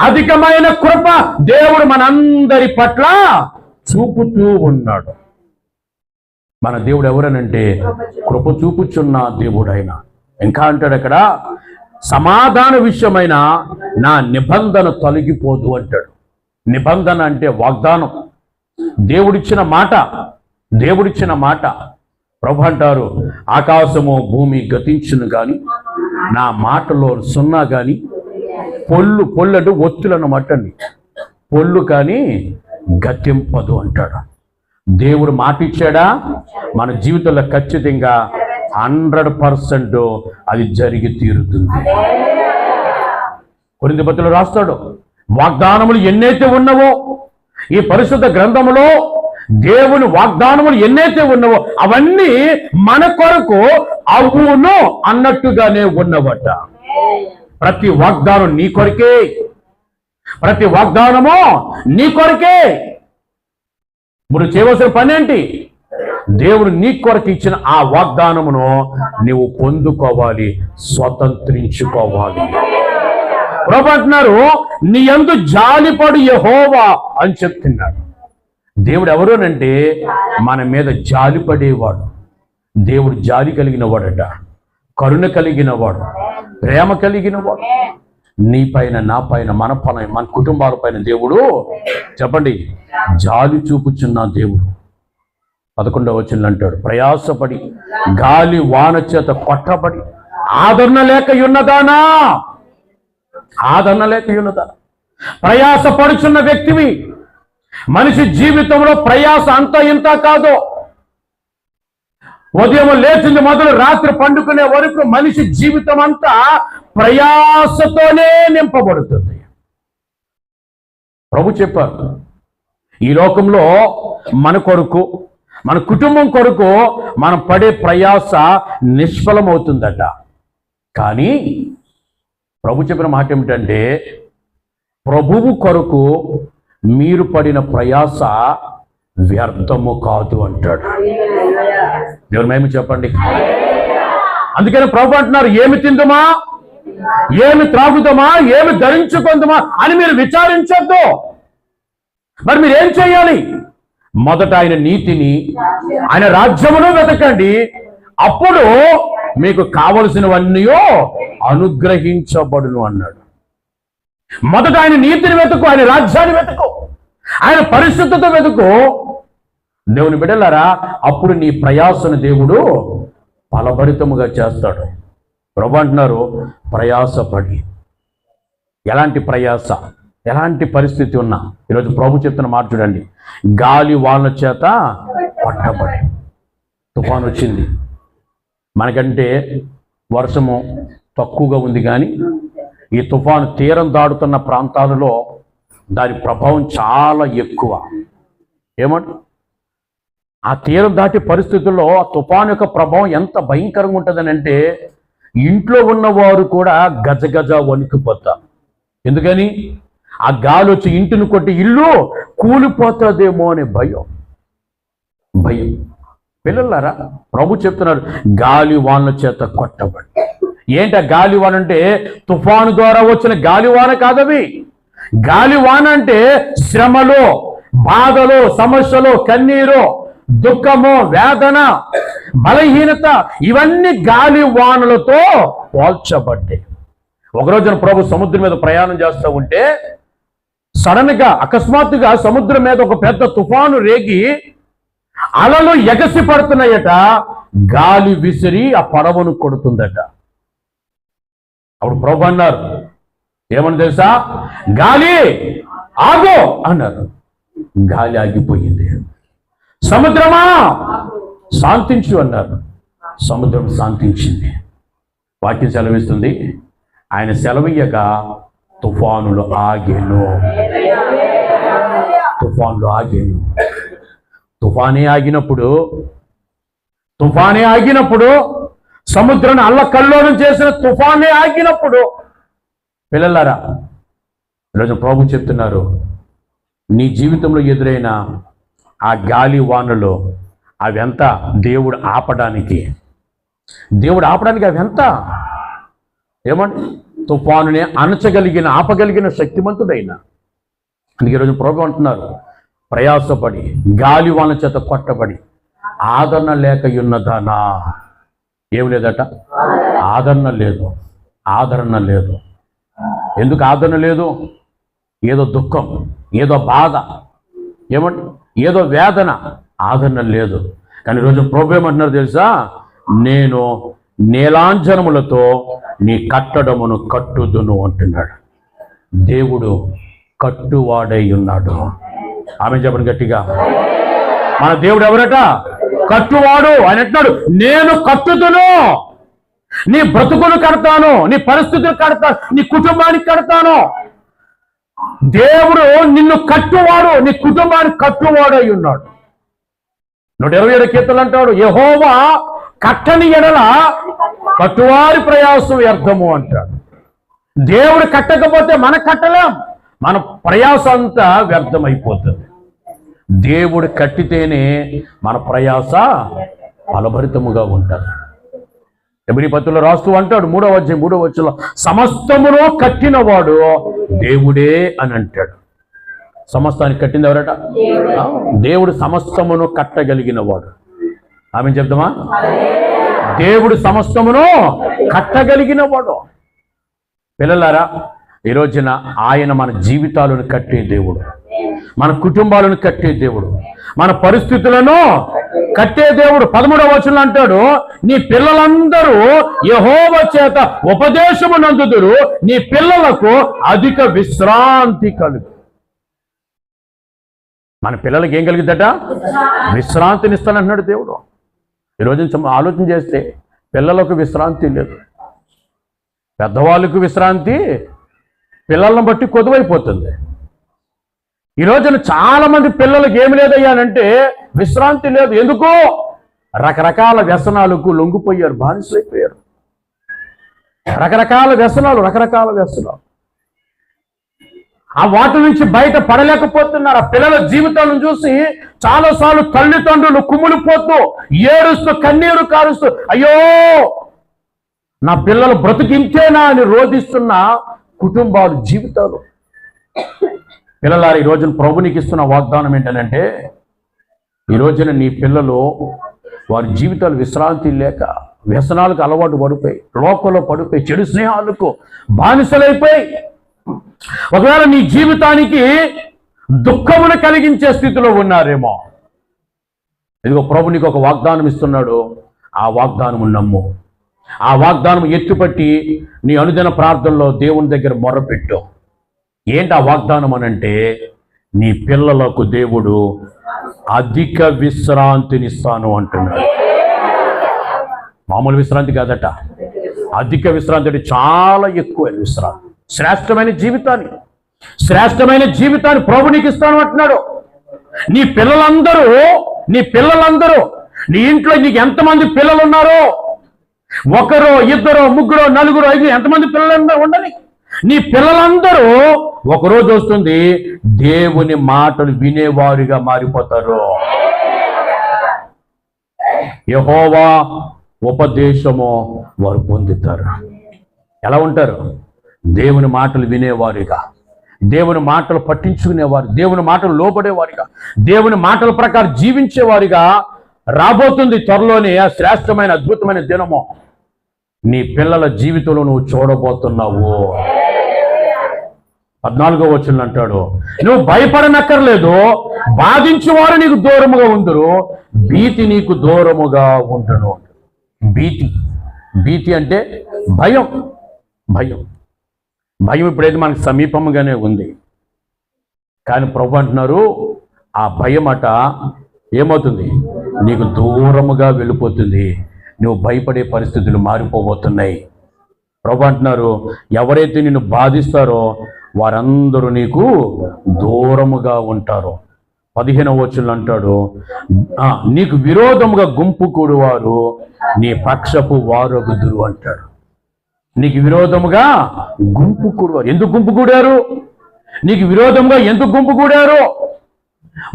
అధికమైన కృప దేవుడు మనందరి పట్ల చూపుతూ ఉన్నాడు. మన దేవుడు ఎవరనంటే కృప చూపుచున్న దేవుడు ఆయన. ఇంకా అంటాడు అక్కడ, సమాధాన విషయమైన నా నిబంధన తొలగిపోదు అంటాడు. నిబంధన అంటే వాగ్దానం, దేవుడిచ్చిన మాట. దేవుడిచ్చిన మాట. ప్రభు అంటారు, ఆకాశము భూమి గతించును గాని నా మాటలో సున్నా గాని పొల్లు అంటే ఒత్తులు అన్నమాట అండి. పొల్లు కానీ గతింపదు అంటాడు. దేవుడు మాట ఇచ్చాడా, మన జీవితంలో ఖచ్చితంగా 100% అది జరిగి తీరుతుంది. కొరింథీ పత్రికలో రాస్తాడు, వాగ్దానములు ఎన్నైతే ఉన్నవో ఈ పరిశుద్ధ గ్రంథములో దేవుని వాగ్దానములు ఎన్నైతే ఉన్నవో అవన్నీ మన కొరకు అవును అన్నట్టుగానే ఉన్నవట. ప్రతి వాగ్దానం నీ కొరకే, ప్రతి వాగ్దానము నీ కొరకే. ఇప్పుడు చేయవలసిన పని ఏంటి? దేవుడు నీ కొరకు ఇచ్చిన ఆ వాగ్దానమును నీవు పొందుకోవాలి, స్వతంత్రించుకోవాలి. ప్రభువు అంటున్నారు, నీ యందు జాలిపడు యెహోవా అని చెప్తున్నాడు. దేవుడు ఎవరోనంటే మన మీద జాలిపడేవాడు. దేవుడు జాలి కలిగిన వాడట, కరుణ కలిగిన వాడు, ప్రేమ కలిగిన వాడు. నీ పైన, నా పైన, మన పైన, మన కుటుంబాల పైన దేవుడు చెప్పండి జాలి చూపుచున్న దేవుడు. 11వ వచనం అంటాడు, ప్రయాసపడి గాలి వాన చేత కొట్టబడి ఆదరణ లేక ఉన్నదానా, ఆదరణ లేక ఉన్నదా? ప్రయాసపడుచున్న వ్యక్తివి. మనిషి జీవితంలో ప్రయాస అంత ఇంత కాదు. ఉదయం లేచింది మొదలు రాత్రి పండుకునే వరకు మనిషి జీవితం అంతా ప్రయాసతోనే నింపబడుతుంది. ప్రభు చెప్పారు, ఈ లోకంలో మన కొరకు, మన కుటుంబం కొరకు మనం పడే ప్రయాస నిష్ఫలమవుతుందట. కానీ ప్రభు చెప్పిన మాట ఏమిటంటే, ప్రభువు కొరకు మీరు పడిన ప్రయాస వ్యర్థము కాదు అంటాడు. దేవుని మహిమ చెప్పండి. అందుకని ప్రభు అంటున్నారు, ఏమి తిందుమా, ఏమి త్రాగుదామా, ఏమి ధరించుకుందామా అని మీరు విచారించొద్దు. మరి మీరు ఏం చేయాలి? మొదట ఆయన నీతిని, ఆయన రాజ్యమును వెతకండి, అప్పుడు మీకు కావలసినవన్నీ అనుగ్రహించబడును అన్నాడు. మొదట ఆయన నీతిని వెతుకు, ఆయన రాజ్యాన్ని వెతుకు, ఆయన పరిశుద్ధత వెతుకు. దేవుని బిడ్డలారా, అప్పుడు నీ ప్రయాసను దేవుడు ఫలభరితముగా చేస్తాడు. ప్రభు అంటున్నారు, ప్రయాసపడి. ఎలాంటి ప్రయాస, ఎలాంటి పరిస్థితి ఉన్నా ఈరోజు ప్రభు చెప్తున్న మాట చూడండి. గాలి వాన చేత పట్టబడి, తుఫాను వచ్చింది. మనకంటే వర్షము తక్కువగా ఉంది, కానీ ఈ తుఫాను తీరం దాడుతున్న ప్రాంతాలలో దాని ప్రభావం చాలా ఎక్కువ. ఏమంట, ఆ తీరం దాటి పరిస్థితుల్లో ఆ తుఫాను యొక్క ప్రభావం ఎంత భయంకరంగా ఉంటుందని అంటే, ఇంట్లో ఉన్నవారు కూడా గజగజ వణికిపోతారు. ఎందుకని? ఆ గాలి వచ్చి ఇంటిని కొట్టి ఇల్లు కూలిపోతుందేమో అనే భయం. పిల్లలారా, ప్రభు చెప్తున్నారు, గాలి వానల చేత కొట్టబడి. ఏంటి ఆ గాలి వాన అంటే? తుఫాను ద్వారా వచ్చిన గాలి వాన కాదవి. గాలి వాన అంటే శ్రమలో, బాధలో, సమస్యలో, కన్నీరు, దుఃఖము, వేదన, బలహీనత, ఇవన్నీ గాలి వానలతో పోల్చబడ్డాయి. ఒకరోజున ప్రభు సముద్రం మీద ప్రయాణం చేస్తూ ఉంటే సడన్ గా, అకస్మాత్తుగా సముద్రం మీద ఒక పెద్ద తుఫాను రేగి అలలు ఎగసి పడుతున్నాయట. గాలి విసిరి ఆ పడవను కొడుతుందట. అప్పుడు ప్రభు అన్నారు, ఏమని తెలుసా? గాలి ఆగు అన్నారు. గాలి ఆగిపోయింది. సముద్రమా శాంతించు అన్నారు. సముద్రం శాంతించింది. వాక్యం సెలవిస్తుంది, ఆయన సెలవీయగా తుఫానులు ఆగేను. తుఫానులు ఆగేను. తుఫానే ఆగినప్పుడు సముద్రాన్ని అల్లకల్లోలం చేసిన తుఫానే ఆగినప్పుడు, పిల్లలారా, ఈరోజు ప్రభు చెప్తున్నారు, నీ జీవితంలో ఎదురైన ఆ గాలి వానలు అవెంత దేవుడు ఆపడానికి అవెంత ఏమండి తుఫానుని ఆపగలిగిన శక్తిమంతుడైన. అందుకే ఈరోజు ప్రభు అంటున్నారు, ప్రయాసపడి గాలి వాన చేత కొట్టబడి ఆదరణ లేక ఉన్నదానా. ఏం లేదట, ఆదరణ లేదు. ఎందుకు ఆదరణ లేదు? ఏదో దుఃఖం, ఏదో బాధ, ఏమంటే ఏదో వేదన, ఆదరణ లేదు. కానీ ఈరోజు ప్రభు ఏమంటున్నారు తెలుసా? నేను నీలాంజనములతో నీ కట్టడమును కట్టుదును అంటున్నాడు. దేవుడు కట్టువాడై ఉన్నాడు. ఆమె చెప్పండి గట్టిగా. మన దేవుడు ఎవరట? కట్టువాడు. ఆయన అంటున్నాడు, నేను కట్టుదును. నీ బ్రతుకును కడతాను, నీ పరిస్థితులు కడతాను, నీ కుటుంబానికి కడతాను. దేవుడు నిన్ను కట్టువాడు, నీ కుటుంబానికి కట్టువాడు అయి ఉన్నాడు. 127 కీర్తనలు అంటాడు, యెహోవా కట్టని ఎడల కట్టువారి ప్రయాసం వ్యర్థము అంటాడు. దేవుడు కట్టకపోతే మనం కట్టలేం, మన ప్రయాసం అంతా వ్యర్థమైపోతుంది. దేవుడు కట్టితేనే మన ప్రయాస ఫలభరితముగా ఉంటుంది. ఎబ్రీ పత్రికలో రాస్తూ అంటాడు 3వ అధ్యాయం 3వ వచనంలో, సమస్తమును కట్టినవాడు దేవుడే అని అంటాడు. సమస్తానికి కట్టింది ఎవరట? దేవుడు సమస్తమును కట్టగలిగిన వాడు. ఆమె చెప్తామా? దేవుడు సమస్తమును కట్టగలిగిన వాడు. పిల్లలారా, ఈ రోజున ఆయన మన జీవితాలను కట్టే దేవుడు, మన కుటుంబాలను కట్టే దేవుడు, మన పరిస్థితులను కట్టే దేవుడు. 13వ వచనంలో అంటాడు, నీ పిల్లలందరూ యెహోవా చేత ఉపదేశము నందుదురు, నీ పిల్లలకు అధిక విశ్రాంతి కలుగు. మన పిల్లలకి ఏం కలిగిద్దట? విశ్రాంతినిస్తానంటున్నాడు దేవుడు. ఈరోజు ఆలోచన చేస్తే పిల్లలకు విశ్రాంతి లేదు, పెద్దవాళ్ళకు విశ్రాంతి పిల్లలను బట్టి కొదువైపోతుంది. ఈ రోజున చాలా మంది పిల్లలకి ఏమి లేదయ్యానంటే విశ్రాంతి లేదు. ఎందుకు? రకరకాల వ్యసనాలకు లొంగిపోయారు, బానిసైపోయారు. రకరకాల వ్యసనాలు ఆ వాటి నుంచి బయట పడలేకపోతున్నారు. ఆ పిల్లల జీవితాలను చూసి చాలాసార్లు తల్లిదండ్రులు కుమిలిపోతూ, ఏడుస్తూ, కన్నీరు కారుస్తూ, అయ్యో నా పిల్లలు బ్రతికించేనా అని రోధిస్తున్న కుటుంబాలు, జీవితాలు. పిల్లలారు, ఈ రోజున ప్రభు నీకు ఇస్తున్న వాగ్దానం ఏంటంటే, ఈ రోజున నీ పిల్లలు వారి జీవితాలు విశ్రాంతి లేక వ్యసనాలకు అలవాటు పడిపోయి, లోకంలో పడిపోయి, చెడు స్నేహాలకు బానిసలైపోయి, ఒకవేళ నీ జీవితానికి దుఃఖమును కలిగించే స్థితిలో ఉన్నారేమో. ఇదిగో ప్రభు నీకు ఒక వాగ్దానం ఇస్తున్నాడు. ఆ వాగ్దానము నమ్ము. ఆ వాగ్దానం ఎత్తుపట్టి నీ అనుదిన ప్రార్థనలో దేవుని దగ్గర మొర్రపెట్టు. ఏంటి ఆ వాగ్దానం అనంటే, నీ పిల్లలకు దేవుడు అధిక విశ్రాంతినిస్తాను అంటున్నాడు. మామూలు విశ్రాంతి కాదట, అధిక విశ్రాంతి అంటే చాలా ఎక్కువ విశ్రాంతి. శ్రేష్టమైన జీవితాన్ని ప్రభు నీకు ఇస్తాను అంటున్నాడు. నీ పిల్లలందరూ నీ ఇంట్లో నీకు ఎంతమంది పిల్లలు ఉన్నారో, 1, 2, 3, 4, 5 ఎంతమంది పిల్లలు ఉండని, నీ పిల్లలందరూ ఒకరోజు వస్తుంది దేవుని మాటలు వినేవారిగా మారిపోతారు. యెహోవా ఉపదేశము వారు పొందుతారు. ఎలా ఉంటారు? దేవుని మాటలు వినేవారిగా, దేవుని మాటలు పట్టించుకునేవారు, దేవుని మాటలు లోబడేవారిగా, దేవుని మాటల ప్రకారం జీవించేవారిగా రాబోతుంది త్వరలోనే ఆ శ్రేష్టమైన అద్భుతమైన దినము. నీ పిల్లల జీవితంలో నువ్వు చూడబోతున్నావు. 14వ వచనం అంటాడు, నువ్వు భయపడనక్కర్లేదు, బాధించేవారు నీకు దూరముగా ఉందరు, భీతి నీకు దూరముగా ఉండును. భీతి అంటే భయం. ఇప్పుడైతే మనకు సమీపంగానే ఉంది. కానీ ప్రభు అంటున్నారు, ఆ భయం అట ఏమవుతుంది? నీకు దూరముగా వెళ్ళిపోతుంది. నువ్వు భయపడే పరిస్థితులు మారిపోబోతున్నాయి. ప్రభు అంటున్నారు, ఎవరైతే నిన్ను బాధిస్తారో వారందరూ నీకు దూరముగా ఉంటారు. 15వ వచనంలో అంటాడు, నీకు విరోధముగా గుంపు కూడువారు నీ పక్షపు వారొగుదురు అంటాడు. నీకు విరోధముగా గుంపు కూడువారు. ఎందుకు గుంపు కూడారు? నీకు విరోధంగా ఎందుకు గుంపు కూడారు?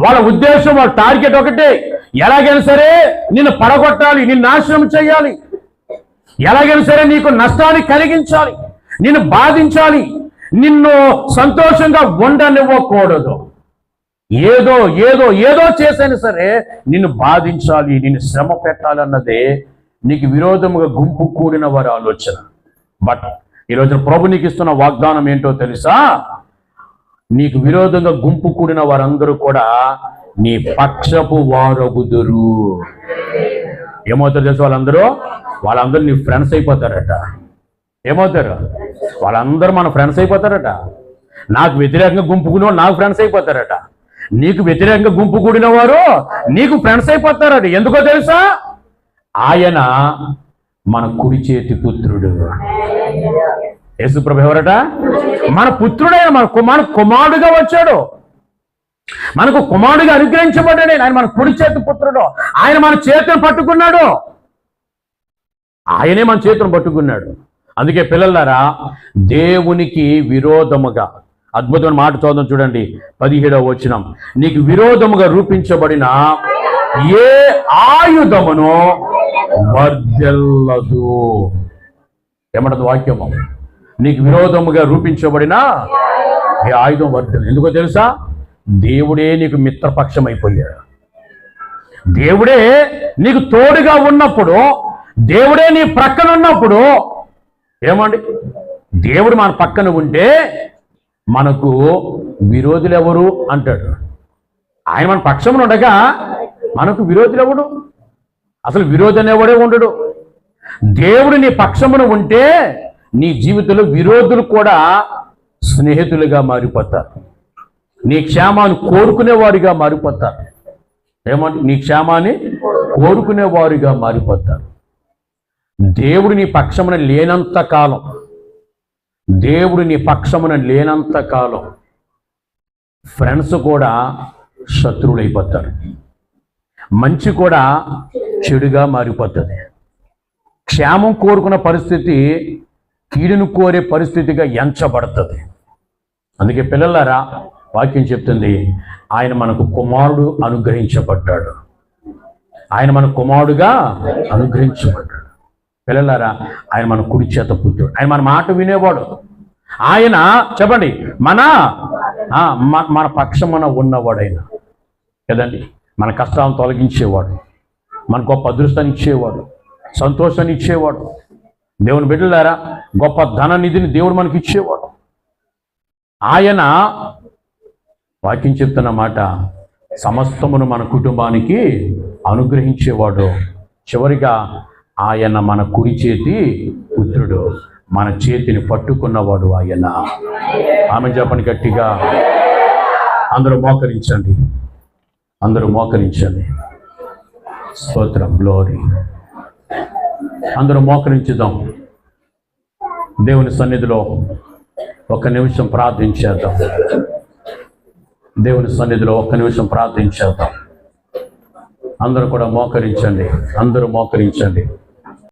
వాళ్ళ ఉద్దేశం, వాళ్ళ టార్గెట్ ఒకటే, ఎలాగైనా సరే నిన్ను పడగొట్టాలి, నిన్ను నాశనం చేయాలి, ఎలాగైనా సరే నీకు నష్టాన్ని కలిగించాలి, నిన్ను బాధించాలి, నిన్ను సంతోషంగా ఉండనివ్వకూడదు. ఏదో ఏదో ఏదో చేసైనా సరే నిన్ను బాధించాలి, నిన్ను శ్రమ పెట్టాలన్నదే నీకు విరోధముగా గుంపు కూడిన వారి ఆలోచన. బట్ ఈరోజు ప్రభు నీకు ఇస్తున్న వాగ్దానం ఏంటో తెలుసా? నీకు విరోధంగా గుంపు కూడిన వారందరూ కూడా నీ పక్షపు వారగుదురు. ఏమవుతారు తెలుసు? వాళ్ళందరూ నీ ఫ్రెండ్స్ అయిపోతారట. ఏమవుతారు? వాళ్ళందరూ మన ఫ్రెండ్స్ అయిపోతారట. నాకు వ్యతిరేకంగా గుంపు కూడిన వారు నాకు ఫ్రెండ్స్ అయిపోతారట. నీకు వ్యతిరేకంగా గుంపు కూడిన వారు నీకు ఫ్రెండ్స్ అయిపోతారట. ఎందుకో తెలుసా? ఆయన మన కుడి చేతి పుత్రుడు. యేసుప్రభు ఎవరట? మన పుత్రుడైన మన కుమారుడుగా వచ్చాడు, మనకు కుమారుడుగా అనుగ్రహించబడ్డాడు. ఆయన మన కుడి చేతి పుత్రుడు. ఆయన మన చేతిని పట్టుకున్నాడు. ఆయనే మన చేతిని పట్టుకున్నాడు. అందుకే పిల్లలారా, దేవునికి విరోధముగా, అద్భుతమైన మాట చదువుదాం చూడండి, 17వ వచనం. నీకు విరోధముగా రూపించబడిన ఏ ఆయుధమును వర్ధిల్లదు. ఏమంటది వాక్యము? నీకు విరోధముగా రూపించబడిన ఏ ఆయుధం వర్ధిల్లదు. ఎందుకో తెలుసా? దేవుడే నీకు మిత్రపక్షం అయిపోయాడు. దేవుడే నీకు తోడుగా ఉన్నప్పుడు, దేవుడే నీ ప్రక్కన ఉన్నప్పుడు, ఏమండి, దేవుడు మన పక్కన ఉంటే మనకు విరోధులు ఎవరు అంటాడు. ఆయన మన పక్షమున ఉండగా మనకు విరోధులు ఎవడు? అసలు విరోధి అనేవాడే ఉండడు. దేవుడు నీ పక్షమున ఉంటే నీ జీవితంలో విరోధులు కూడా స్నేహితులుగా మారిపోతారు. నీ క్షేమాన్ని కోరుకునేవారిగా మారిపోతారు. ఏమంటే నీ క్షేమాన్ని కోరుకునేవారిగా మారిపోతారు. దేవుడు నీ పక్షమున లేనంత కాలం, దేవుడు నీ పక్షమున లేనంత కాలం ఫ్రెండ్స్ కూడా శత్రువులైపోతారు. మంచి కూడా చెడుగా మారిపోతుంది. క్షేమం కోరుకున్న పరిస్థితి కీడును కోరే పరిస్థితిగా ఎంచబడుతుంది. అందుకే పిల్లలారా, వాక్యం చెప్తుంది, ఆయన మనకు కుమారుడు అనుగ్రహించబడ్డాడు. ఆయన మన కుమారుడుగా అనుగ్రహించబడ్డాడు. పిల్లలారా, ఆయన మన కుడి చేత పుత్రుడు. ఆయన మన మాట వినేవాడు. ఆయన చెప్పండి, మన పక్షమున ఉన్నవాడైనా కదండి, మన కష్టాలను తొలగించేవాడు, మన గొప్ప అదృష్టాన్ని ఇచ్చేవాడు, సంతోషాన్ని ఇచ్చేవాడు. దేవుని బిడ్డలారా, గొప్ప ధన నిధిని దేవుడు మనకి ఇచ్చేవాడు. ఆయన వాక్యం చెప్తున్న మాట, సమస్తమును మన కుటుంబానికి అనుగ్రహించేవాడు. చివరిగా ఆయన మన కుడి చేతి పుత్రుడు, మన చేతిని పట్టుకున్నవాడు ఆయన. ఆమె చెప్పండి గట్టిగా. అందరూ మోకరించండి, అందరూ మోకరించండి. స్తోత్రం, గ్లోరీ. అందరూ మోకరించుదాం. దేవుని సన్నిధిలో ఒక నిమిషం ప్రార్థించేద్దాం. దేవుని సన్నిధిలో ఒక్క నిమిషం ప్రార్థించేద్దాం. అందరూ కూడా మోకరించండి, అందరూ మోకరించండి.